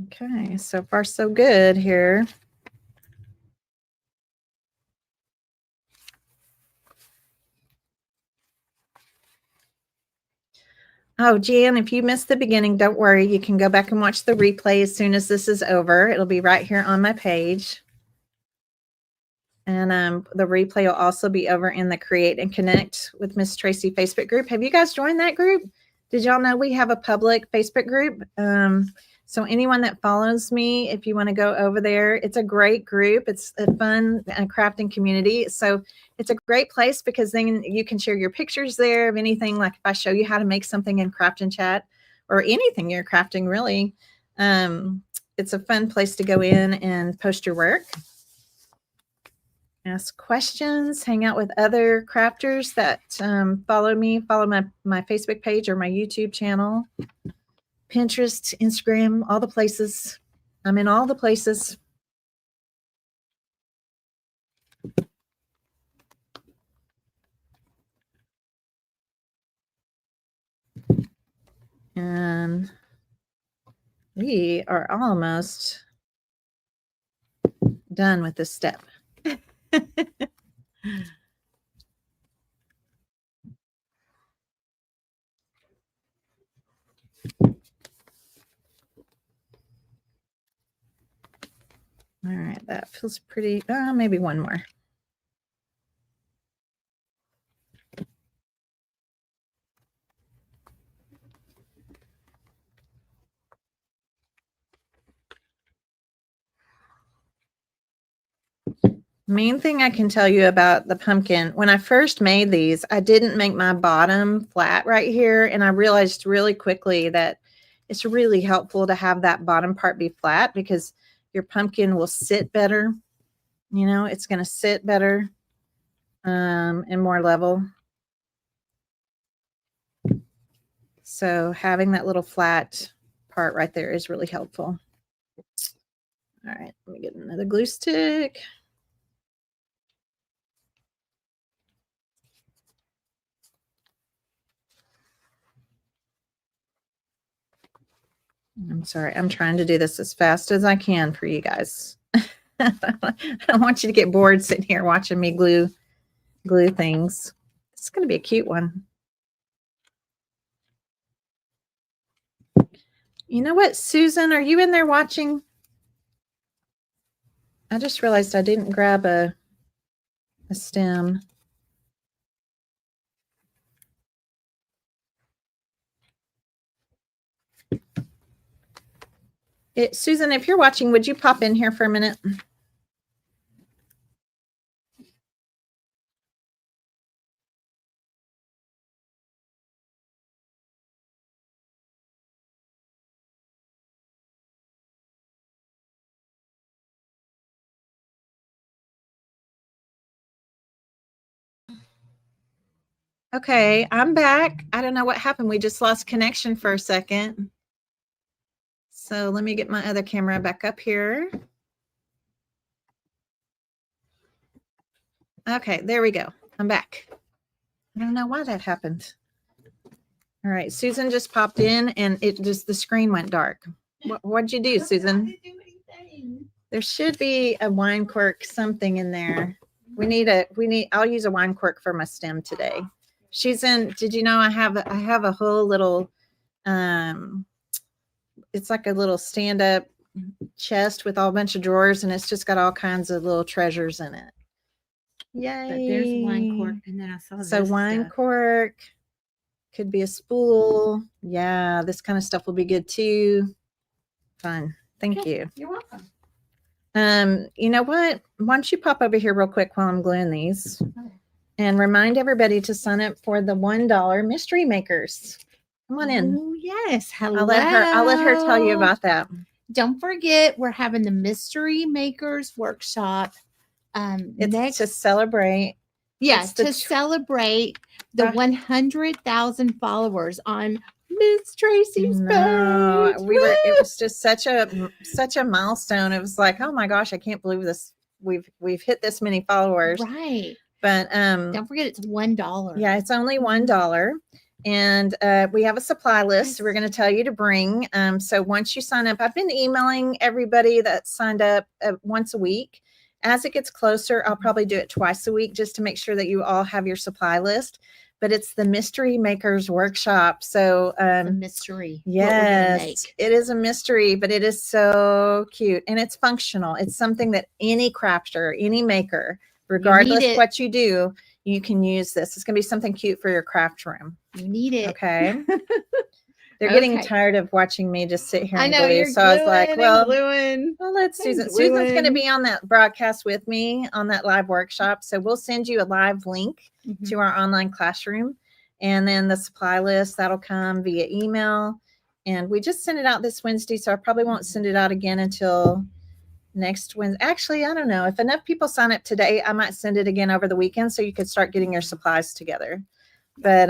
Okay, so far so good here. Oh, Jan, if you missed the beginning, don't worry. You can go back and watch the replay as soon as this is over. It'll be right here on my page. And the replay will also be over in the Create and Connect with Miss Tracy Facebook group. Have you guys joined that group? Did y'all know we have a public Facebook group? So anyone that follows me, if you want to go over there, it's a great group. It's a fun crafting community. So it's a great place because then you can share your pictures there of anything. Like if I show you how to make something in Craft and Chat or anything you're crafting, really, it's a fun place to go in and post your work, ask questions, hang out with other crafters that follow me, follow my Facebook page or my YouTube channel, Pinterest, Instagram, all the places. I'm in all the places. And we are almost done with this step. All right, that feels pretty, maybe one more. Main thing I can tell you about the pumpkin, when I first made these, I didn't make my bottom flat right here. And I realized really quickly that it's really helpful to have that bottom part be flat because your pumpkin will sit better. You know, it's going to sit better and more level. So having that little flat part right there is really helpful. All right, let me get another glue stick. I'm sorry, I'm trying to do this as fast as I can for you guys. I don't want you to get bored sitting here watching me glue things. It's going to be a cute one. You know what, Susan, are you in there watching? I just realized I didn't grab a stem. Susan, if you're watching, would you pop in here for a minute? Okay, I'm back. I don't know what happened. We just lost connection for a second. So let me get my other camera back up here. Okay, there we go. I'm back. I don't know why that happened. All right, Susan just popped in and the screen went dark. What'd you do, Susan? I didn't do anything. There should be a wine cork, something in there. I'll use a wine cork for my stem today. She's in, did you know I have a whole little, it's like a little stand-up chest with all a bunch of drawers, and it's just got all kinds of little treasures in it. Yay. But there's a wine cork, and then I saw this. So wine cork, could be a spool. Yeah, this kind of stuff will be good too. Fun. Thank you. You're welcome. You know what? Why don't you pop over here real quick while I'm gluing these and remind everybody to sign up for the $1 mystery makers. Come on in. Oh, yes. Hello. I'll let her tell you about that. Don't forget, we're having the Mystery Makers Workshop. It's to celebrate. Yes, to celebrate the 100,000 followers on Miss Tracy's page. It was just such a milestone. It was like, oh my gosh, I can't believe this. We've hit this many followers. Right. But don't forget, it's $1. Yeah, it's only $1. And we have a supply list. We're going to tell you to bring. So once you sign up, I've been emailing everybody that signed up once a week. As it gets closer, I'll probably do it twice a week just to make sure that you all have your supply list. But it's the Mystery Makers Workshop. So a mystery. Yes, it is a mystery, but it is so cute and it's functional. It's something that any crafter, any maker, regardless of what you do, you can use this. It's going to be something cute for your craft room. You need it. Okay. They're getting Okay. tired of watching me just sit here I and know glue. you're So I was like, well, gluing. let's Susan. Susan's going to be on that broadcast with me on that live workshop. So we'll send you a live link to our online classroom. And then the supply list, that'll come via email. And we just sent it out this Wednesday. So I probably won't send it out again until next Wednesday. Actually, I don't know. If enough people sign up today, I might send it again over the weekend so you could start getting your supplies together. But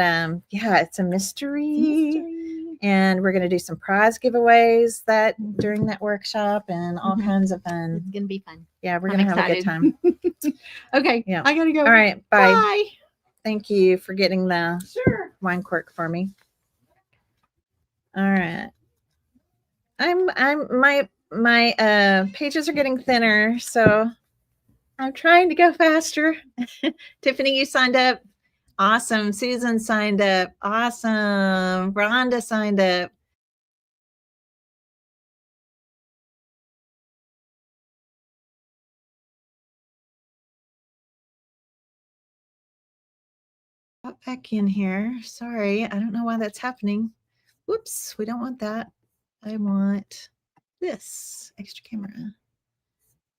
yeah, it's a mystery. And we're going to do some prize giveaways that during that workshop and all kinds of fun. It's going to be fun. Yeah, we're going to have a good time. Okay. Yeah. I got to go. All right. Bye. Bye. Thank you for getting the wine cork for me. All right. My pages are getting thinner, so I'm trying to go faster. Tiffany, you signed up. Awesome. Susan signed up. Awesome. Rhonda signed up. Pop back in here. Sorry. I don't know why that's happening. Whoops. We don't want that. I want this extra camera.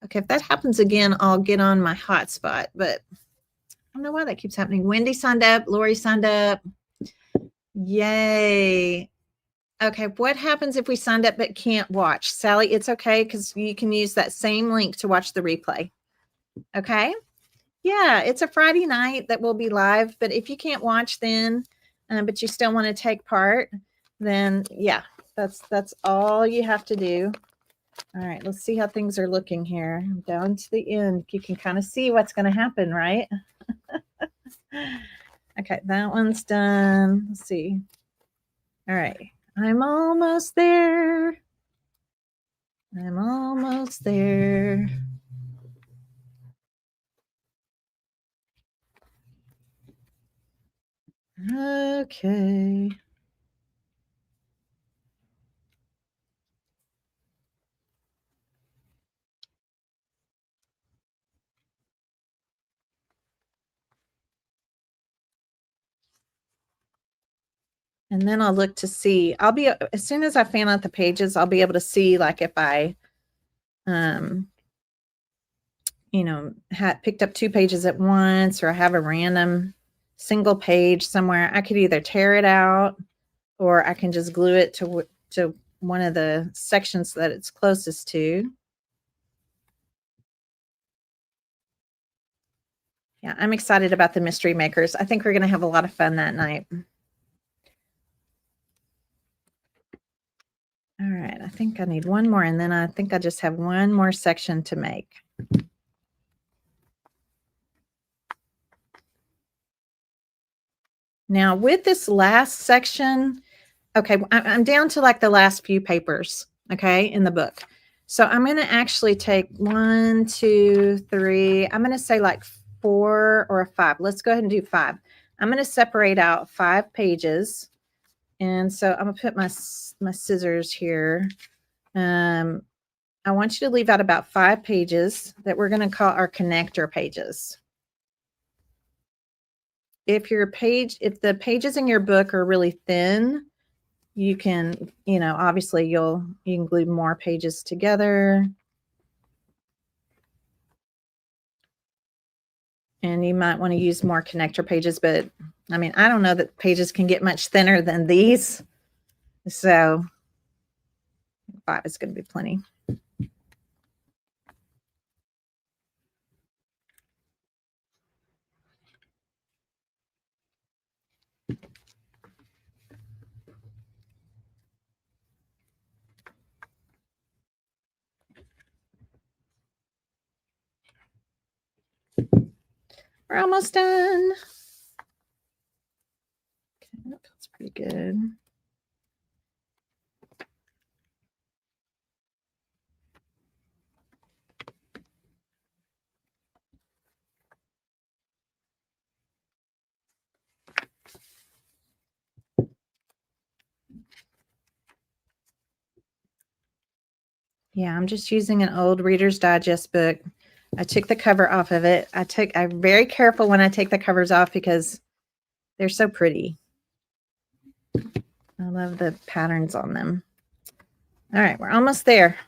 Okay. If that happens again, I'll get on my hotspot, but I don't know why that keeps happening. Wendy signed up. Lori signed up. Yay. Okay, what happens if we signed up but can't watch? Sally, it's okay because you can use that same link to watch the replay. Okay? Yeah, it's a Friday night that will be live, but if you can't watch then, but you still want to take part, then yeah, that's all you have to do. All right, let's see how things are looking here. Down to the end, you can kind of see what's going to happen, right? Okay, that one's done. Let's see. All right. I'm almost there. I'm almost there. Okay. And then I'll look to see, I'll be, as soon as I fan out the pages, I'll be able to see like if I, you know, had picked up 2 pages at once, or I have a random single page somewhere. I could either tear it out or I can just glue it to one of the sections that it's closest to. Yeah, I'm excited about the mystery makers. I think we're going to have a lot of fun that night. All right, I think I need one more, and then I think I just have one more section to make. Now, with this last section, okay, I'm down to like the last few papers, okay, in the book. So I'm going to actually take 1, 2, 3, I'm going to say like 4 or 5. Let's go ahead and do 5. I'm going to separate out 5 pages. And so I'm going to put my scissors here. I want you to leave out about 5 pages that we're going to call our connector pages. If the pages in your book are really thin, you can, you know, obviously you can glue more pages together. And you might want to use more connector pages, but I mean, I don't know that pages can get much thinner than these. So 5 is going to be plenty. We're almost done. Okay, that feels pretty good. Yeah, I'm just using an old Reader's Digest book. I took the cover off of it. I'm very careful when I take the covers off because they're so pretty. I love the patterns on them. All right, we're almost there.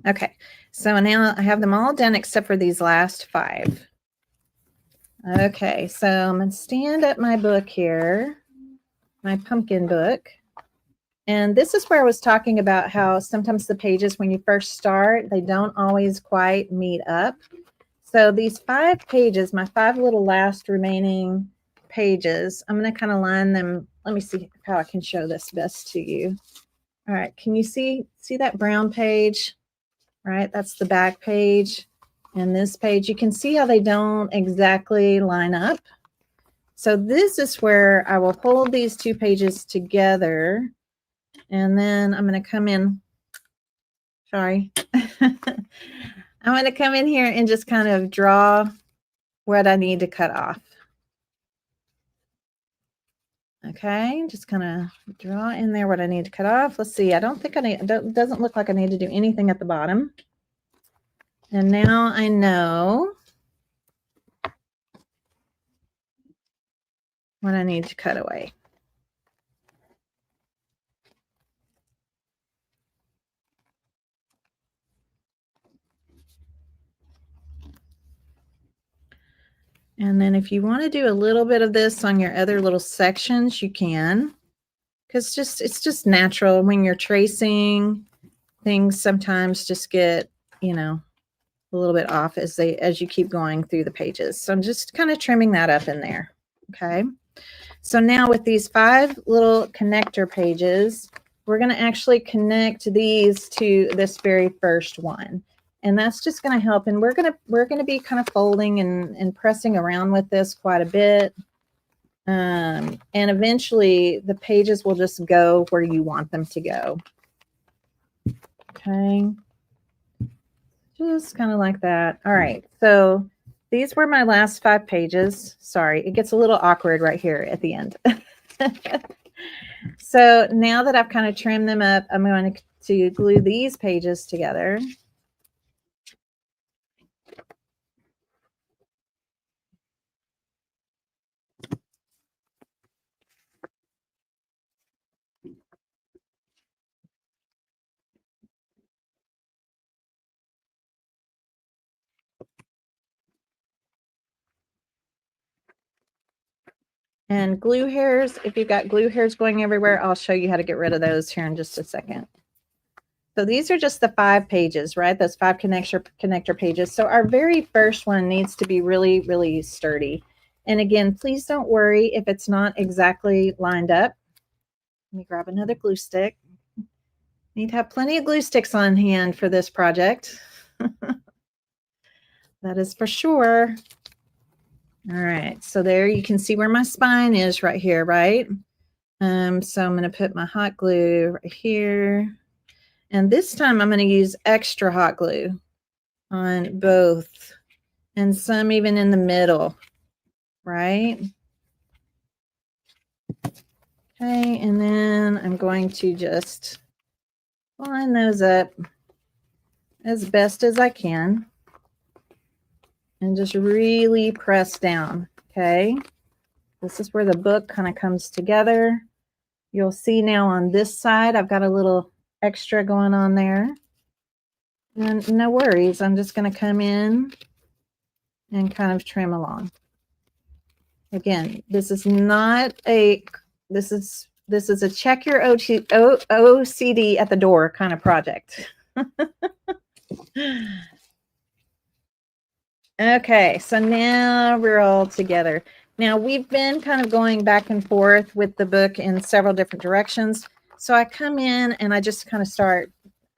Okay, so now I have them all done except for these last 5. Okay, so I'm going to stand up my book here, my pumpkin book. And this is where I was talking about how sometimes the pages when you first start, they don't always quite meet up. So these 5 pages, my 5 little last remaining pages, I'm going to kind of line them. Let me see how I can show this best to you. All right, can you see that brown page? Right, that's the back page. And this page, you can see how they don't exactly line up. So this is where I will hold these 2 pages together. And then I'm going to come in. Sorry. I'm going to come in here and just kind of draw what I need to cut off. Okay, just kind of draw in there what I need to cut off. Let's see. I don't think I need, it doesn't look like I need to do anything at the bottom. And now I know what I need to cut away. And then if you want to do a little bit of this on your other little sections, you can, because it's just natural when you're tracing, things sometimes just get, you know, a little bit off as you keep going through the pages. So I'm just kind of trimming that up in there. Okay. So now with these 5 little connector pages, we're going to actually connect these to this very first one. And that's just going to help. And we're going to be kind of folding and pressing around with this quite a bit. And eventually the pages will just go where you want them to go. Okay. Just kind of like that. All right. So these were my last 5 pages. Sorry, it gets a little awkward right here at the end. So now that I've kind of trimmed them up, I'm going to glue these pages together. And glue hairs, if you've got glue hairs going everywhere, I'll show you how to get rid of those here in just a second. So these are just the 5 pages, right? Those 5 connector pages. So our very first one needs to be really, really sturdy. And again, please don't worry if it's not exactly lined up. Let me grab another glue stick. Need to have plenty of glue sticks on hand for this project. That is for sure. All right, so there you can see where my spine is right here, right? So I'm going to put my hot glue right here. And this time I'm going to use extra hot glue on both and some even in the middle, right? Okay, and then I'm going to just line those up as best as I can and just really press down, okay? This is where the book kind of comes together. You'll see now on this side, I've got a little extra going on there. And no worries, I'm just going to come in and kind of trim along. Again, this is not a, this is a check your OCD at the door kind of project. Okay, so now we're all together. Now we've been kind of going back and forth with the book in several different directions. So I come in and I just kind of start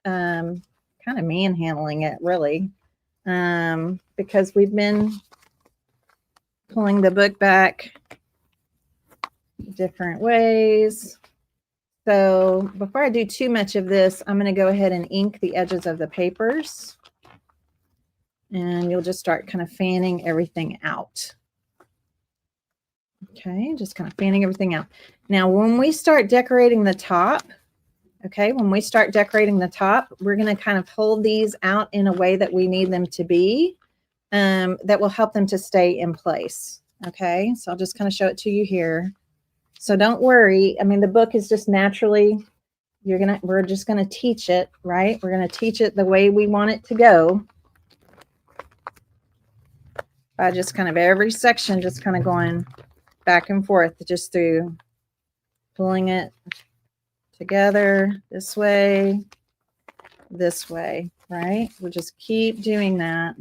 kind of manhandling it really, because we've been pulling the book back different ways. So before I do too much of this, I'm going to go ahead and ink the edges of the papers. And you'll just start kind of fanning everything out. Okay, just kind of fanning everything out. Now, when we start decorating the top, Okay, when we start decorating the top, we're going to kind of hold these out in a way that we need them to be, that will help them to stay in place. Okay, so I'll just kind of show it to you here. So don't worry. I mean, the book is just naturally, we're just going to teach it, right? We're going to teach it the way we want it to go by just kind of every section, just kind of going back and forth, just through pulling it together this way, right? We'll just keep doing that.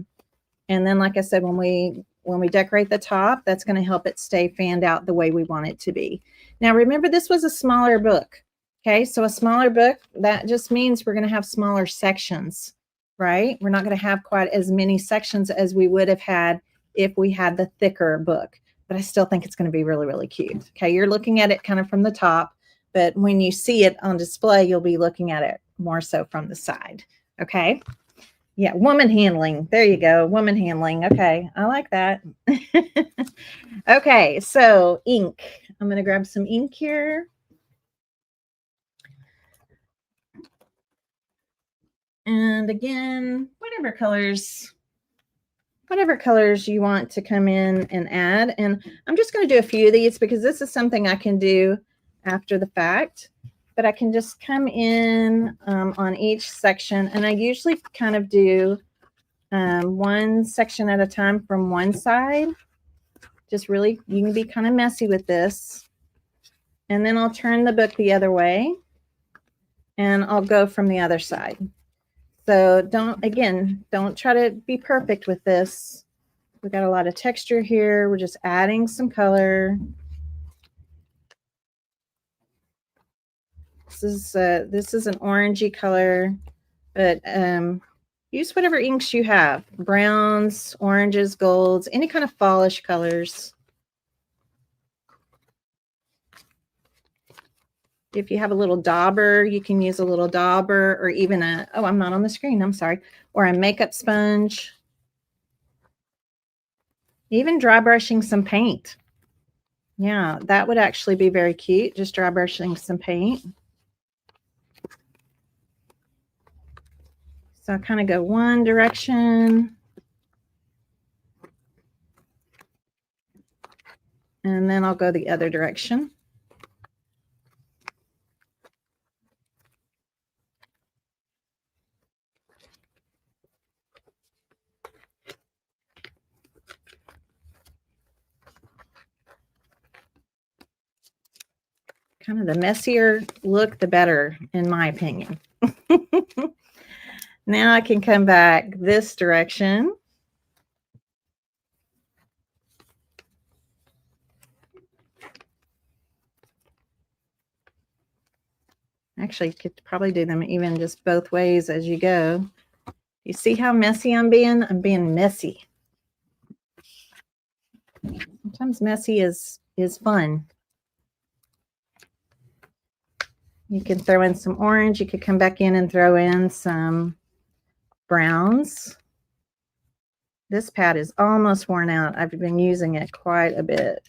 And then, like I said, when we decorate the top, that's going to help it stay fanned out the way we want it to be. Now, remember, this was a smaller book. Okay, so a smaller book, that just means we're going to have smaller sections, right? We're not going to have quite as many sections as we would have had if we had the thicker book. But I still think it's going to be really, really cute. Okay, you're looking at it kind of from the top, but when you see it on display, you'll be looking at it more so from the side. Okay. Yeah, woman handling. There you go. Woman handling. Okay, I like that. Okay, so ink. I'm going to grab some ink here. And again, whatever colors you want to come in and add. And I'm just going to do a few of these because this is something I can do after the fact. But I can just come in on each section. And I usually kind of do one section at a time from one side. Just really, you can be kind of messy with this. And then I'll turn the book the other way. And I'll go from the other side. So don't try to be perfect with this. We've got a lot of texture here. We're just adding some color. This is an orangey color, but use whatever inks you have. Browns, oranges, golds, any kind of fallish colors. If you have a little dauber, you can use a little dauber, or even I'm not on the screen, I'm sorry, or a makeup sponge. Even dry brushing some paint. Yeah, that would actually be very cute, just dry brushing some paint. So I kind of go one direction. And then I'll go the other direction. Kind of the messier look, the better, in my opinion. Now I can come back this direction. Actually, you could probably do them even just both ways as you go. You see how messy I'm being? I'm being messy. Sometimes messy is fun. You can throw in some orange. You could come back in and throw in some browns. This pad is almost worn out. I've been using it quite a bit.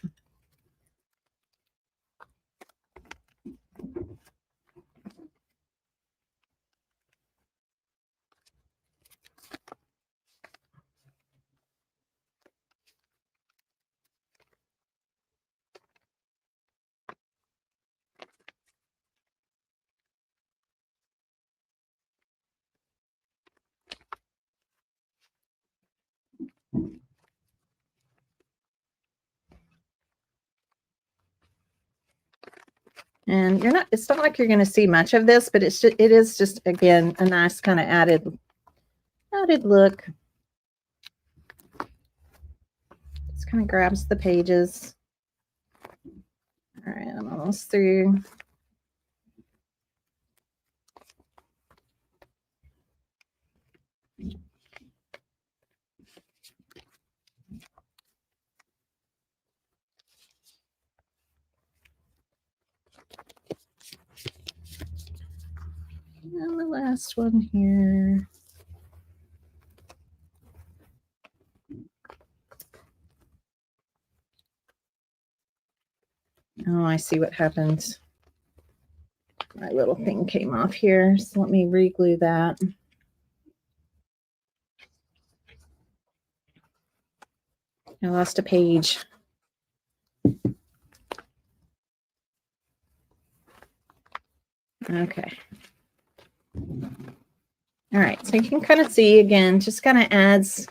And it's not like you're going to see much of this, but it is just, again, a nice kind of added look. Just kind of grabs the pages. All right, I'm almost through. And the last one here. Oh, I see what happens. My little thing came off here, so let me re-glue that. I lost a page. Okay. All right, so you can kind of see again, just kind of adds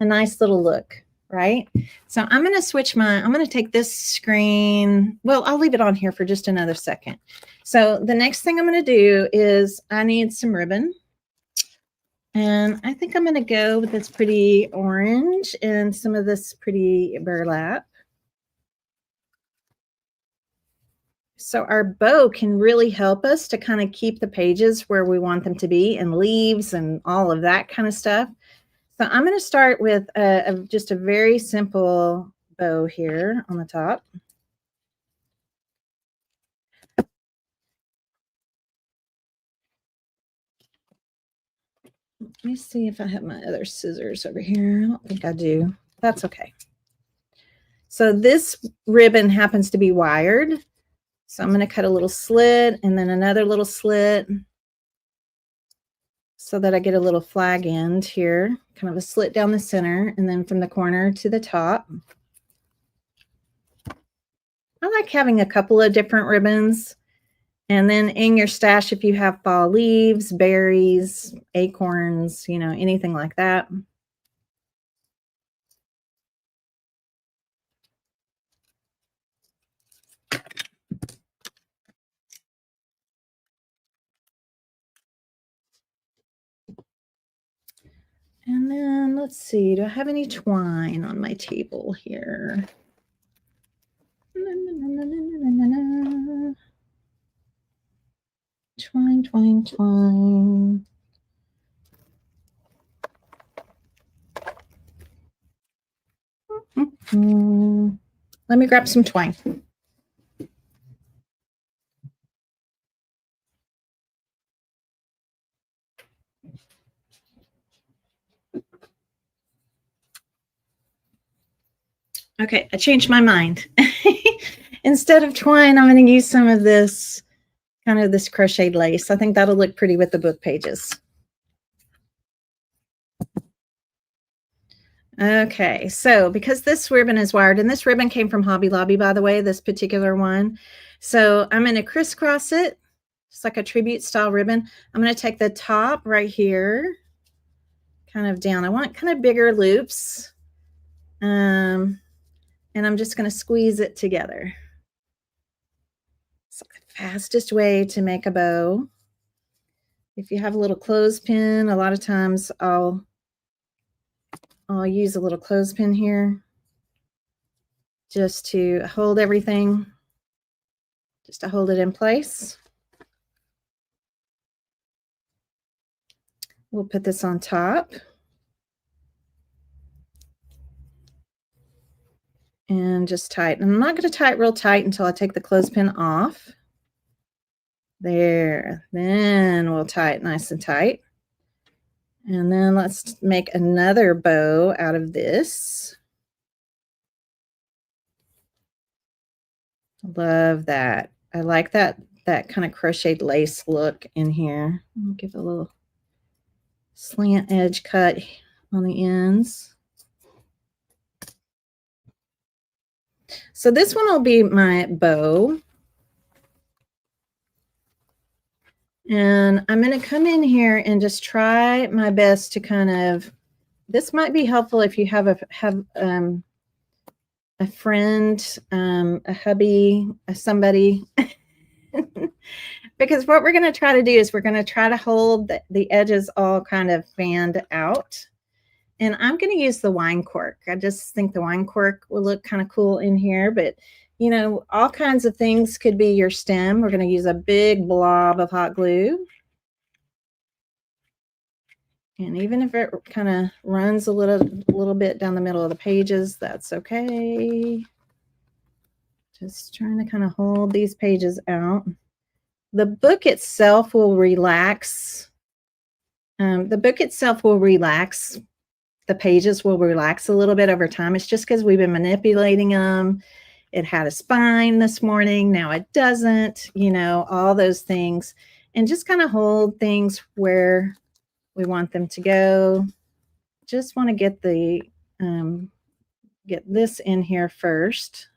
a nice little look, right? So I'm going to take this screen. Well, I'll leave it on here for just another second. So the next thing I'm going to do is I need some ribbon. And I think I'm going to go with this pretty orange and some of this pretty burlap. So our bow can really help us to kind of keep the pages where we want them to be, and leaves and all of that kind of stuff. So I'm going to start with just a very simple bow here on the top. Let me see if I have my other scissors over here. I don't think I do. That's okay. So this ribbon happens to be wired. So I'm going to cut a little slit and then another little slit so that I get a little flag end here, kind of a slit down the center, and then from the corner to the top. I like having a couple of different ribbons. And then in your stash, if you have fall leaves, berries, acorns, you know, anything like that. And then let's see, do I have any twine on my table here? Twine, twine, twine. Let me grab some twine. Okay, I changed my mind. Instead of twine, I'm going to use some of this, kind of this crocheted lace. I think that'll look pretty with the book pages. Okay, so because this ribbon is wired, and this ribbon came from Hobby Lobby, by the way, this particular one. So I'm going to crisscross it, just like a tribute style ribbon. I'm going to take the top right here, kind of down. I want kind of bigger loops. And I'm just going to squeeze it together. It's the fastest way to make a bow. If you have a little clothespin, a lot of times I'll use a little clothespin here just to hold everything, just to hold it in place. We'll put this on top. And just tighten. I'm not going to tie it real tight until I take the clothespin off. There. Then we'll tie it nice and tight. And then let's make another bow out of this. Love that. I like that kind of crocheted lace look in here. I'll give it a little slant edge cut on the ends. So this one will be my bow. And I'm going to come in here and just try my best to kind of, this might be helpful if you have a friend, a hubby, somebody. Because what we're going to try to do is we're going to try to hold the edges all kind of fanned out. And I'm going to use the wine cork. I just think the wine cork will look kind of cool in here, but you know, all kinds of things could be your stem. We're going to use a big blob of hot glue. And even if it kind of runs a little bit down the middle of the pages, that's okay. Just trying to kind of hold these pages out. The book itself will relax. The book itself will relax. The pages will relax a little bit over time. It's just because we've been manipulating them it had a spine this morning, now it doesn't, you know, all those things. And just kind of hold things where we want them to go. Just want to get the get this in here first.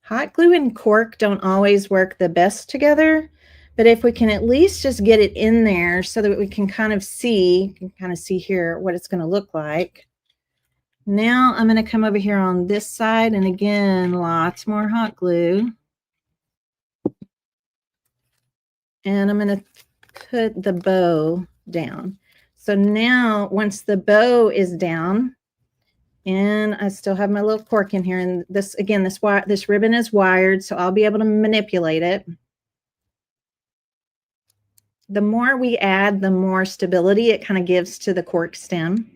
Hot glue and cork don't always work the best together, but if we can at least just get it in there so that we can kind of see, here what it's going to look like. Now I'm going to come over here on this side, and again, lots more hot glue. And I'm going to put the bow down. So now once the bow is down, and I still have my little cork in here, and this, again, this ribbon is wired, so I'll be able to manipulate it. The more we add, the more stability it kind of gives to the cork stem.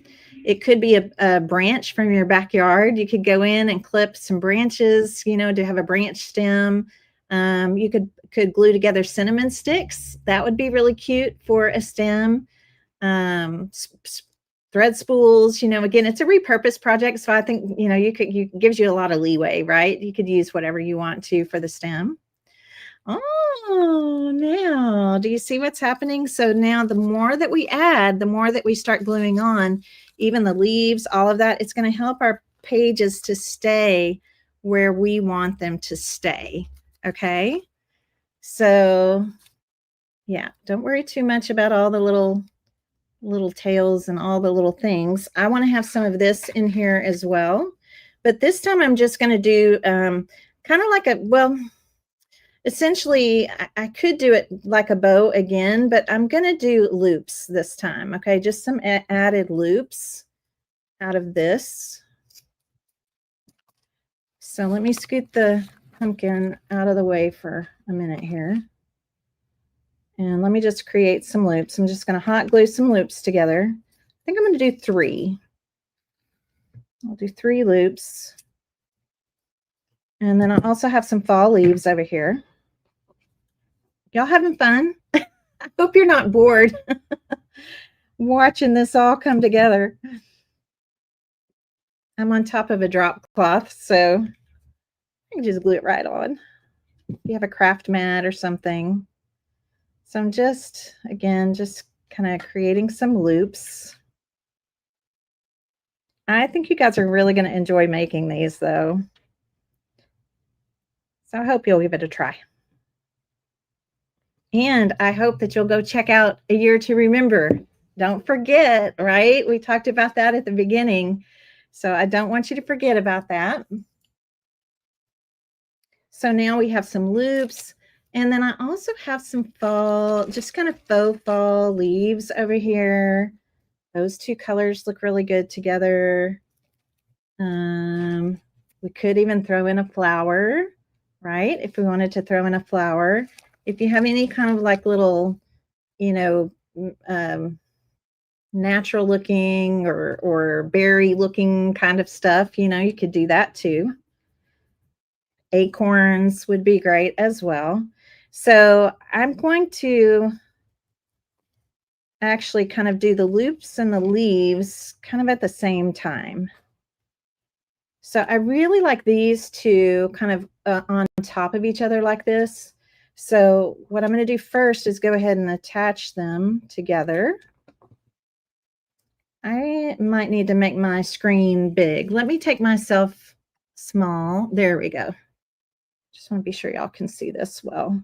It could be a branch from your backyard. You could go in and clip some branches, you know, to have a branch stem. You could glue together cinnamon sticks. That would be really cute for a stem. Thread spools, you know, again, it's a repurpose project. So I think, you know, it gives you a lot of leeway, right? You could use whatever you want to for the stem. Oh, now do you see what's happening? So now the more that we add, the more that we start gluing on, even the leaves, all of that, it's going to help our pages to stay where we want them to stay. Okay. So yeah, don't worry too much about all the little tails and all the little things. I want to have some of this in here as well, but this time I'm just going to do kind of like essentially I could do it like a bow again, but I'm going to do loops this time. Okay, just some added loops out of this. So let me scoot the pumpkin out of the way for a minute here. And let me just create some loops. I'm just going to hot glue some loops together. I think I'm going to do 3. I'll do 3 loops. And then I also have some fall leaves over here. Y'all having fun? I hope you're not bored watching this all come together. I'm on top of a drop cloth, so I can just glue it right on. If you have a craft mat or something. So I'm just, again, just kind of creating some loops. I think you guys are really going to enjoy making these, though. So I hope you'll give it a try. And I hope that you'll go check out A Year to Remember. Don't forget, right? We talked about that at the beginning. So I don't want you to forget about that. So now we have some loops. And then I also have some fall, just kind of faux fall leaves over here. Those 2 colors look really good together. We could even throw in a flower, right? If we wanted to throw in a flower. If you have any kind of like little, you know, natural looking or berry looking kind of stuff, you know, you could do that too. Acorns would be great as well. So I'm going to actually kind of do the loops and the leaves kind of at the same time. So I really like these 2 kind of on top of each other like this. So what I'm going to do first is go ahead and attach them together. I might need to make my screen big. Let me take myself small. There we go. Just want to be sure y'all can see this well.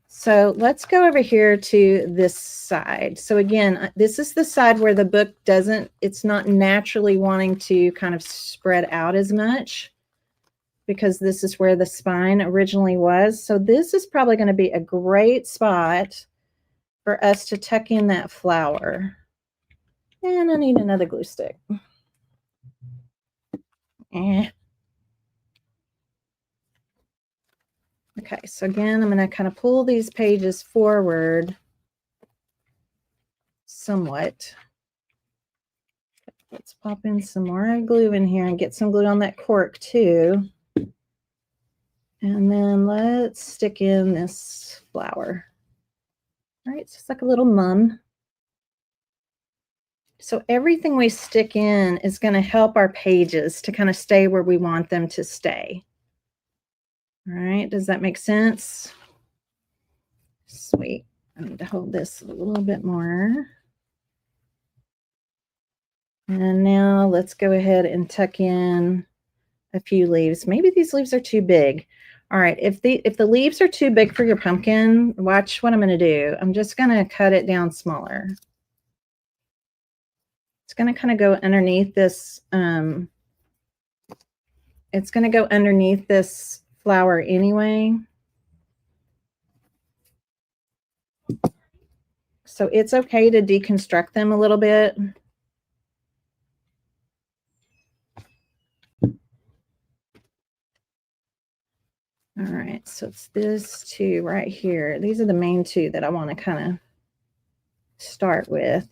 So let's go over here to this side. So again, this is the side where the book it's not naturally wanting to kind of spread out as much, because this is where the spine originally was. So this is probably going to be a great spot for us to tuck in that flower. And I need another glue stick. Okay, so again, I'm going to kind of pull these pages forward somewhat. Let's pop in some more glue in here and get some glue on that cork too. And then let's stick in this flower. All right, so it's like a little mum. So everything we stick in is going to help our pages to kind of stay where we want them to stay. All right, does that make sense? Sweet. I need to hold this a little bit more. And now let's go ahead and tuck in a few leaves. Maybe these leaves are too big. All right, if the leaves are too big for your pumpkin, watch what I'm going to do. I'm just going to cut it down smaller. It's going to kind of go underneath this. It's going to go underneath this flower anyway. So it's okay to deconstruct them a little bit. All right, so it's this two right here. These are the main two that I want to kind of start with.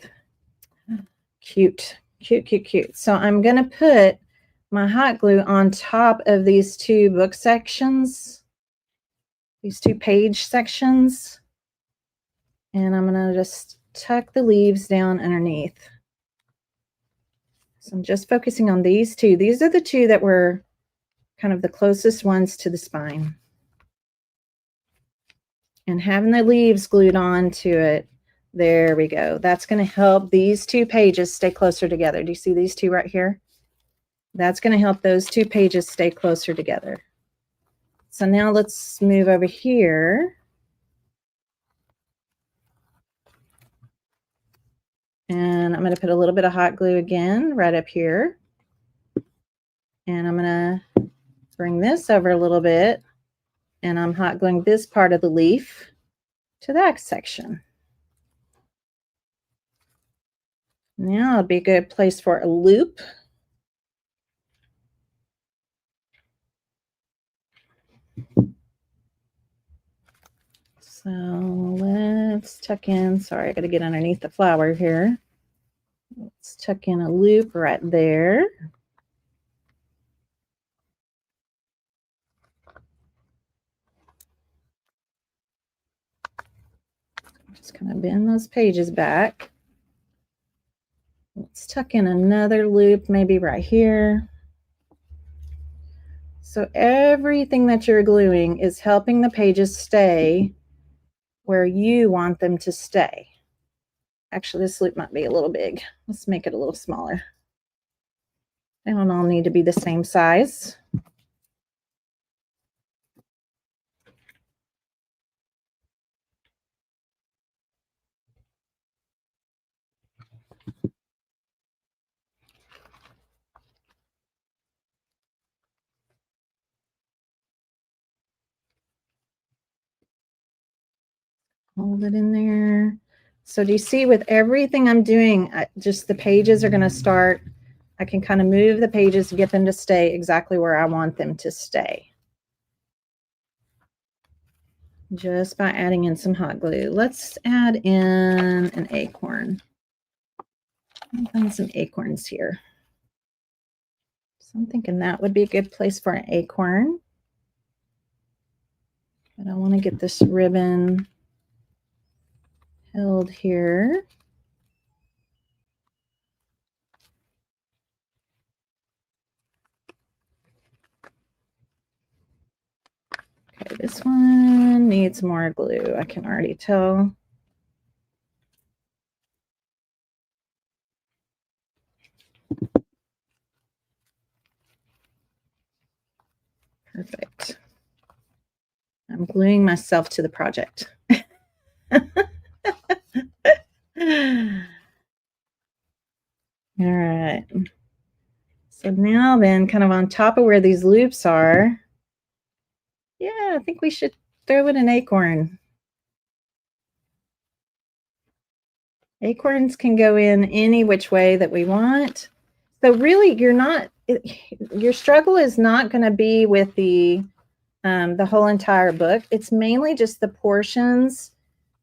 Cute, cute, cute, cute. So I'm going to put my hot glue on top of these two book sections, these two page sections, and I'm going to just tuck the leaves down underneath. So I'm just focusing on these two. These are the two that were kind of the closest ones to the spine. And having the leaves glued on to it, there we go. That's going to help these two pages stay closer together. Do you see these two right here? That's going to help those two pages stay closer together. So now let's move over here. And I'm going to put a little bit of hot glue again right up here. And I'm going to bring this over a little bit. And I'm hot gluing this part of the leaf to that section. Now it'd be a good place for a loop. So let's tuck in, sorry, I got to get underneath the flower here. Let's tuck in a loop right there. Just kind of bend those pages back. Let's tuck in another loop, maybe right here. So everything that you're gluing is helping the pages stay where you want them to stay. Actually, this loop might be a little big. Let's make it a little smaller. They don't all need to be the same size. Hold it in there. So do you see with everything I'm doing, just the pages are going to start, I can kind of move the pages to get them to stay exactly where I want them to stay. Just by adding in some hot glue. Let's add in an acorn. I'll find some acorns here. So I'm thinking that would be a good place for an acorn. But I want to get this ribbon held here. Okay, this one needs more glue. I can already tell. Perfect. I'm gluing myself to the project. All right. So now then, kind of on top of where these loops are, yeah, I think we should throw in an acorn. Acorns can go in any which way that we want. So really, your struggle is not going to be with the whole entire book. It's mainly just the portions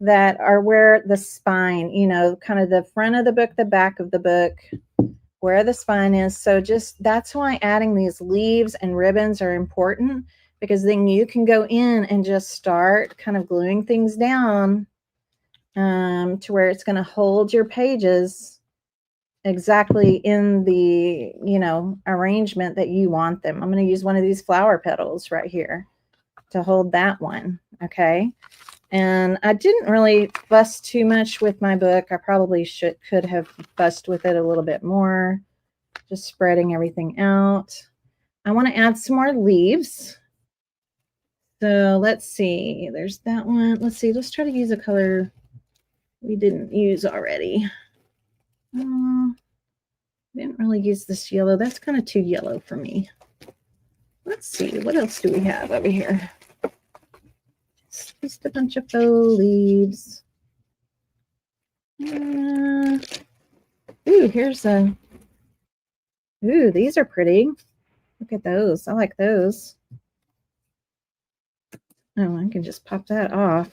that are where the spine, you know, kind of the front of the book, the back of the book, where the spine is. So just that's why adding these leaves and ribbons are important, because then you can go in and just start kind of gluing things down to where it's going to hold your pages exactly in the, you know, arrangement that you want them. I'm going to use one of these flower petals right here to hold that one. Okay. And I didn't really fuss too much with my book. I probably could have fussed with it a little bit more, just spreading everything out. I want to add some more leaves. So let's see, there's that one. Let's see, let's try to use a color we didn't use already. Didn't really use this yellow. That's kind of too yellow for me. Let's see, what else do we have over here? Just a bunch of faux leaves. Ooh, here's a, ooh, these are pretty. Look at those. I like those. Oh, I can just pop that off.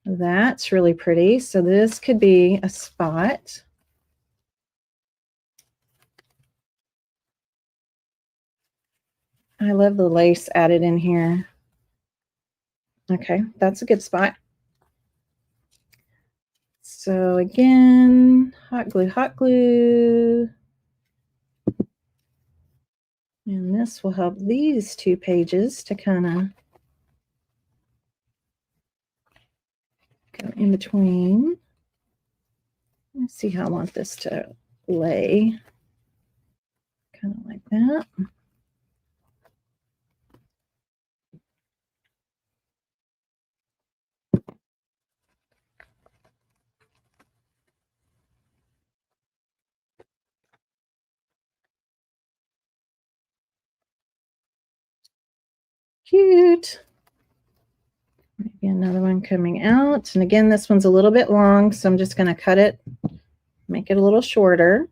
That's really pretty. So this could be a spot. I love the lace added in here. Okay, that's a good spot. So again, hot glue, hot glue. And this will help these two pages to kind of go in between. Let's see how I want this to lay. Kind of like that. Cute. Maybe another one coming out. And again, this one's a little bit long, so I'm just going to cut it, make it a little shorter.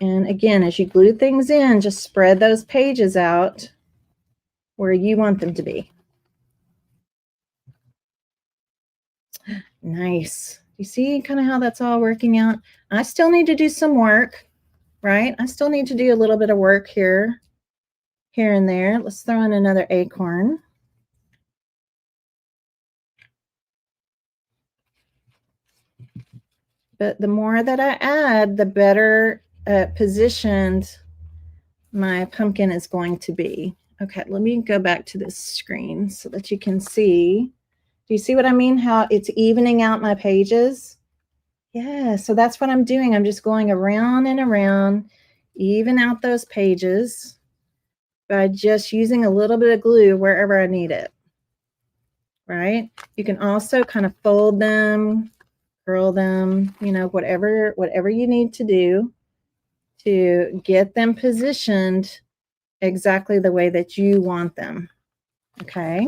And again, as you glue things in, just spread those pages out where you want them to be. Nice. You see kind of how that's all working out? I still need to do some work, right? I still need to do a little bit of work here and there. Let's throw in another acorn. But the more that I add, the better positioned my pumpkin is going to be. Okay, let me go back to this screen so that you can see. Do you see what I mean? How it's evening out my pages? Yeah, so that's what I'm doing. I'm just going around and around, even out those pages by just using a little bit of glue wherever I need it, right? You can also kind of fold them, curl them, you know, whatever you need to do to get them positioned exactly the way that you want them. Okay.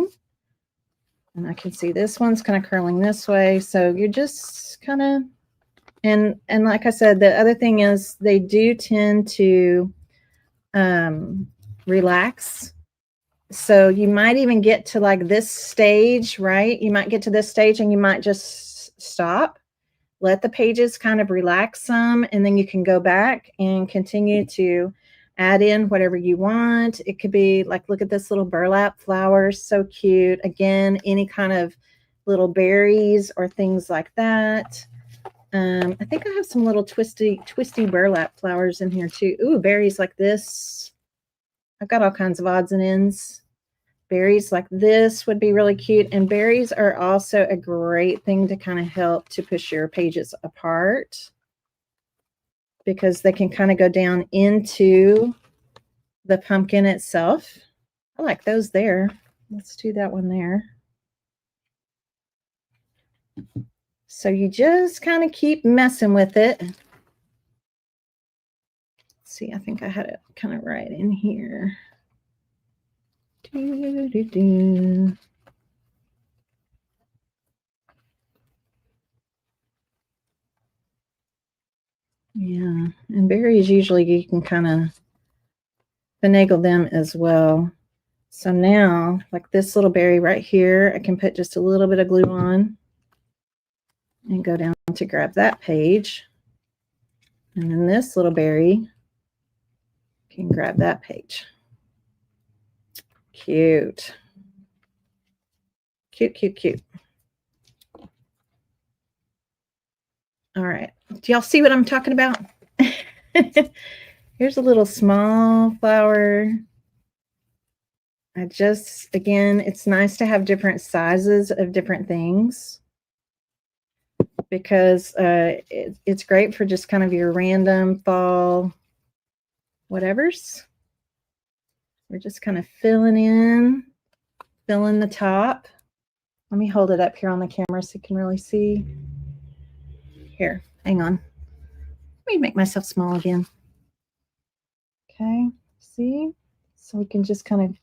And I can see this one's kind of curling this way. So you're just kind of, and like I said, the other thing is they do tend to relax. So you might even get to like this stage, right? You might get to this stage and you might just stop, let the pages kind of relax some, and then you can go back and continue to add in whatever you want. It could be like, look at this little burlap flower, so cute. Again, any kind of little berries or things like that. I think I have some little twisty burlap flowers in here too. Ooh, berries like this. I've got all kinds of odds and ends. Berries like this would be really cute. And berries are also a great thing to kind of help to push your pages apart, because they can kind of go down into the pumpkin itself. I like those there. Let's do that one there. So you just kind of keep messing with it. Let's see, I think I had it kind of right in here. Yeah, and berries usually you can kind of finagle them as well. So now, like this little berry right here, I can put just a little bit of glue on and go down to grab that page. And then this little berry can grab that page. Cute. Cute, cute, cute. All right. Do y'all see what I'm talking about? Here's a little small flower. Again, it's nice to have different sizes of different things because it's great for just kind of your random fall whatevers. We're just kind of filling the top. Let me hold it up here on the camera so you can really see. Here, hang on. Let me make myself small again. Okay, see? So we can just kind of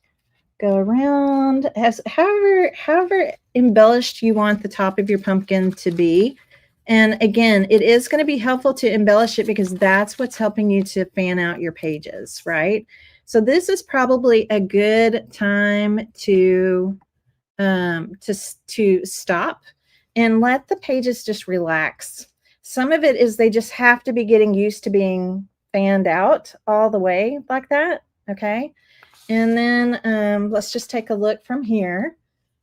go around as however embellished you want the top of your pumpkin to be. And again, it is going to be helpful to embellish it because that's what's helping you to fan out your pages, right? So this is probably a good time to stop and let the pages just relax. Some of it is they just have to be getting used to being fanned out all the way like that. Okay. And then let's just take a look from here.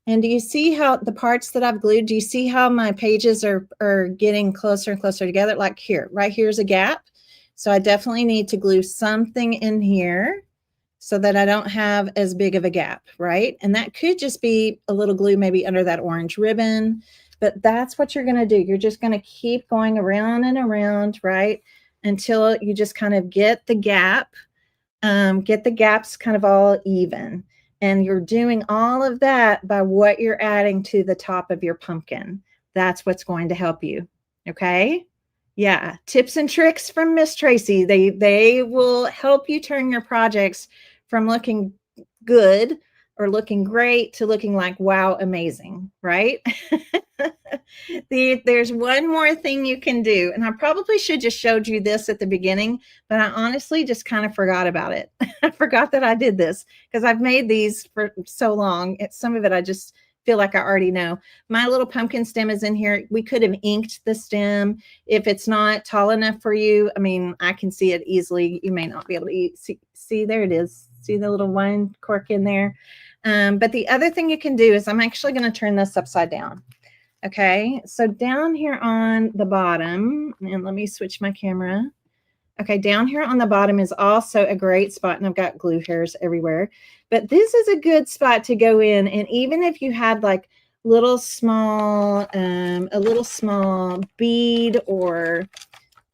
And do you see how the parts that I've glued, do you see how my pages are getting closer and closer together? Like here, right here's a gap. So I definitely need to glue something in here so that I don't have as big of a gap, right? And that could just be a little glue maybe under that orange ribbon, but that's what you're gonna do. You're just gonna keep going around and around, right? Until you just kind of get the gap, get the gaps kind of all even. And you're doing all of that by what you're adding to the top of your pumpkin. That's what's going to help you, okay? Yeah, tips and tricks from Miss Tracy. They will help you turn your projects from looking good or looking great to looking like, wow, amazing, right? There's one more thing you can do, and I probably should just showed you this at the beginning, but I honestly just kind of forgot about it. I forgot that I did this because I've made these for so long. Some of it I just feel like I already know. My little pumpkin stem is in here. We could have inked the stem. If it's not tall enough for you, I mean, I can see it easily. You may not be able to see there it is. See the little wine cork in there. But the other thing you can do is I'm actually going to turn this upside down. Okay, so down here on the bottom, and let me switch my camera. Okay, down here on the bottom is also a great spot, and I've got glue hairs everywhere, but this is a good spot to go in. And even if you had like a little small bead, or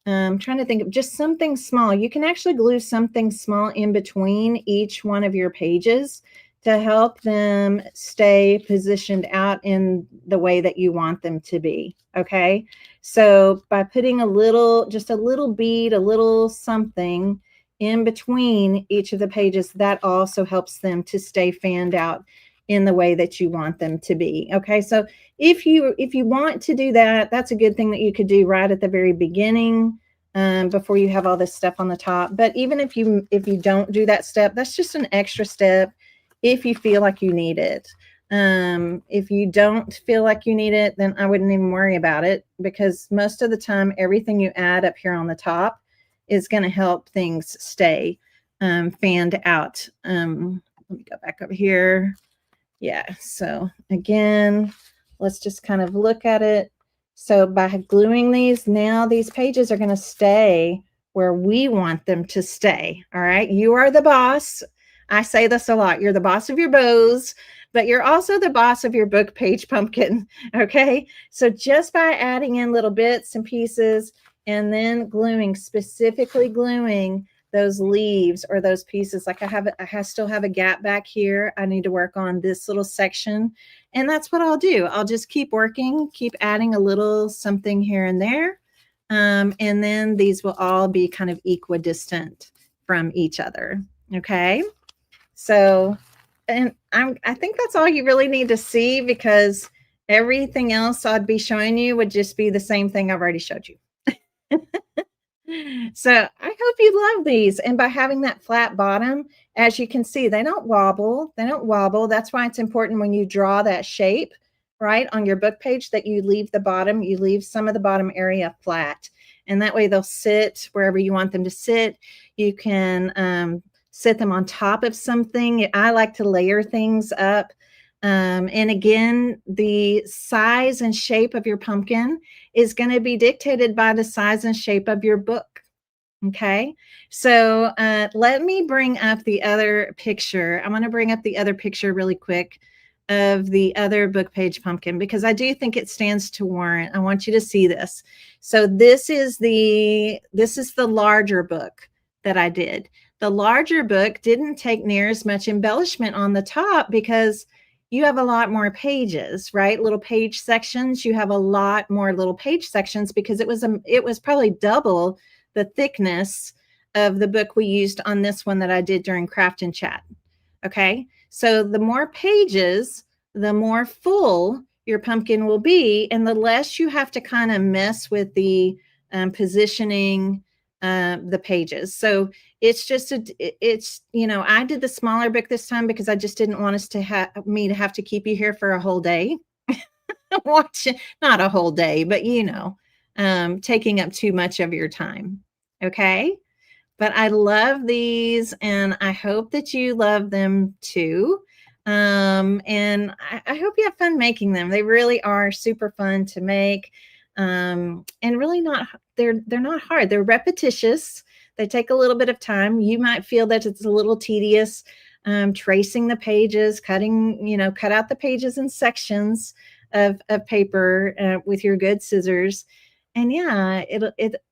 I'm trying to think of just something small, you can actually glue something small in between each one of your pages to help them stay positioned out in the way that you want them to be. Okay, so by putting just a little bead, a little something in between each of the pages, that also helps them to stay fanned out in the way that you want them to be. Okay, so if you want to do that, that's a good thing that you could do right at the very beginning, before you have all this stuff on the top. But even if you don't do that step, that's just an extra step if you feel like you need it. If you don't feel like you need it, then I wouldn't even worry about it, because most of the time, everything you add up here on the top is going to help things stay fanned out. Let me go back over here. Yeah, so again, let's just kind of look at it. So by gluing these, now these pages are going to stay where we want them to stay. All right, you are the boss. I say this a lot. You're the boss of your bows, but you're also the boss of your book page pumpkin. Okay, so just by adding in little bits and pieces and then specifically gluing those leaves or those pieces, like I still have a gap back here. I need to work on this little section, and that's what I'll do. I'll just keep working, keep adding a little something here and there, and then these will all be kind of equidistant from each other. Okay. So, and I think that's all you really need to see, because everything else I'd be showing you would just be the same thing I've already showed you. So I hope you love these. And by having that flat bottom, as you can see, they don't wobble. They don't wobble. That's why it's important when you draw that shape, right, on your book page, that you leave some of the bottom area flat. And that way they'll sit wherever you want them to sit. You can set them on top of something. I like to layer things up. And again, the size and shape of your pumpkin is going to be dictated by the size and shape of your book. Okay, so let me bring up the other picture. I'm going to bring up the other picture really quick of the other book page pumpkin, because I do think it stands to warrant. I want you to see this. So this is the larger book that I did. The larger book didn't take near as much embellishment on the top because you have a lot more pages, right? Little page sections. You have a lot more little page sections because it was probably double the thickness of the book we used on this one that I did during Craft and Chat. Okay, so the more pages, the more full your pumpkin will be, and the less you have to kind of mess with the positioning the pages. So it's just I did the smaller book this time because I just didn't want us to have to keep you here for a whole day. Watch, not a whole day, but taking up too much of your time. Okay. But I love these, and I hope that you love them too. And I hope you have fun making them. They really are super fun to make, and really they're not hard. They're repetitious. They take a little bit of time. You might feel that it's a little tedious, tracing the pages, cut out the pages in sections of paper with your good scissors. And yeah,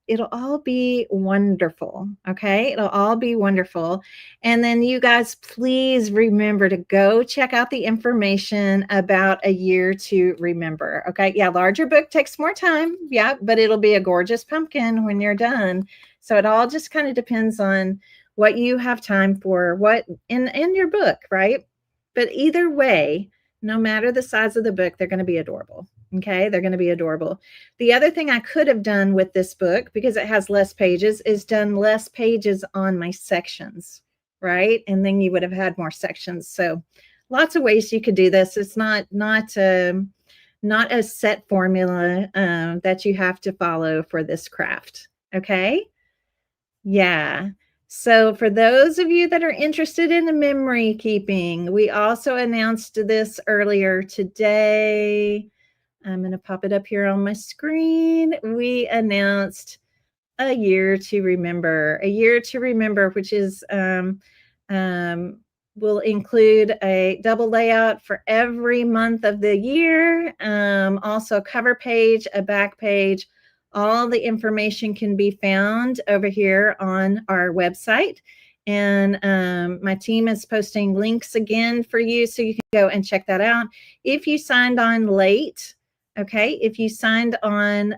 it'll all be wonderful. Okay. It'll all be wonderful. And then you guys, please remember to go check out the information about A Year to Remember. Okay. Yeah. Larger book takes more time. Yeah. But it'll be a gorgeous pumpkin when you're done. So it all just kind of depends on what you have time for, what in your book. Right. But either way, no matter the size of the book, they're going to be adorable. Okay, they're going to be adorable. The other thing I could have done with this book, because it has less pages, is done less pages on my sections, right? And then you would have had more sections. So lots of ways you could do this. It's not a set formula that you have to follow for this craft. Okay. Yeah. So for those of you that are interested in the memory keeping, we also announced this earlier today. I'm going to pop it up here on my screen. We announced A Year to Remember. A Year to Remember, which is will include a double layout for every month of the year. Also a cover page, a back page. All the information can be found over here on our website. And my team is posting links again for you, so you can go and check that out. If you signed on late, okay, if you signed on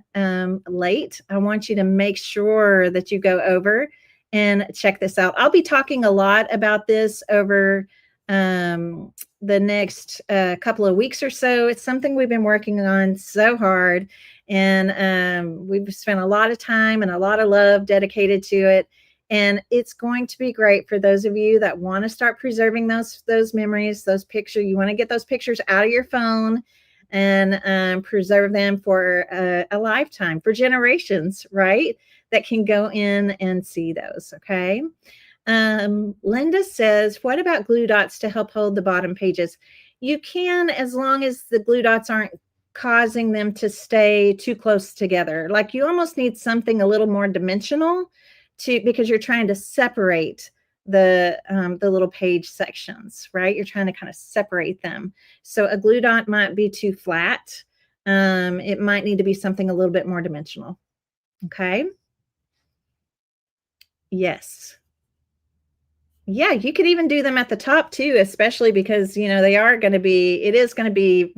late, I want you to make sure that you go over and check this out. I'll be talking a lot about this over the next couple of weeks or so. It's something we've been working on so hard, and we've spent a lot of time and a lot of love dedicated to it. And it's going to be great for those of you that want to start preserving those memories, those pictures. You want to get those pictures out of your phone and preserve them for a lifetime, for generations, right? That can go in and see those. Okay. Linda says, what about glue dots to help hold the bottom pages? You can, as long as the glue dots aren't causing them to stay too close together. Like you almost need something a little more dimensional because you're trying to separate the little page sections, right? You're trying to kind of separate them. So a glue dot might be too flat. It might need to be something a little bit more dimensional. Okay. Yes. Yeah, you could even do them at the top too, especially because, it is going to be,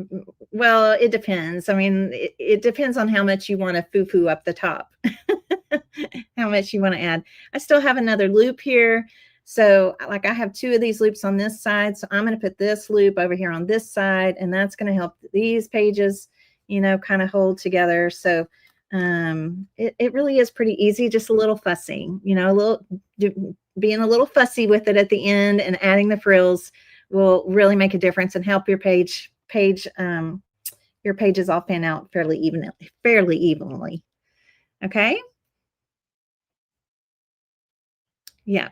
well, it depends. I mean, it depends on how much you want to foo-foo up the top, how much you want to add. I still have another loop here. So like I have two of these loops on this side. So I'm going to put this loop over here on this side, and that's going to help these pages, kind of hold together. So it really is pretty easy, just a little fussing, being a little fussy with it at the end, and adding the frills will really make a difference and help your pages all fan out fairly evenly. Okay. Yeah.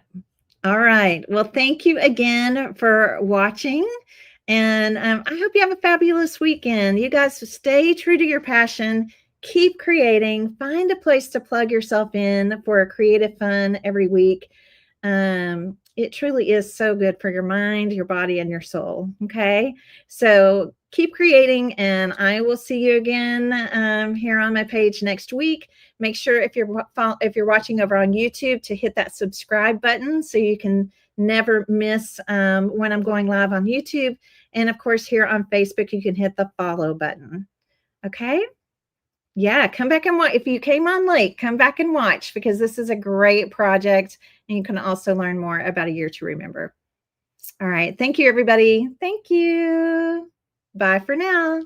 All right. Well, thank you again for watching. And I hope you have a fabulous weekend. You guys stay true to your passion. Keep creating. Find a place to plug yourself in for a creative fun every week. It truly is so good for your mind, your body, and your soul. Okay. So keep creating, and I will see you again here on my page next week. Make sure if you're watching over on YouTube to hit that subscribe button so you can never miss when I'm going live on YouTube. And of course, here on Facebook, you can hit the follow button. Okay. Yeah, come back and watch. If you came on late, come back and watch because this is a great project and you can also learn more about A Year to Remember. All right. Thank you, everybody. Thank you. Bye for now.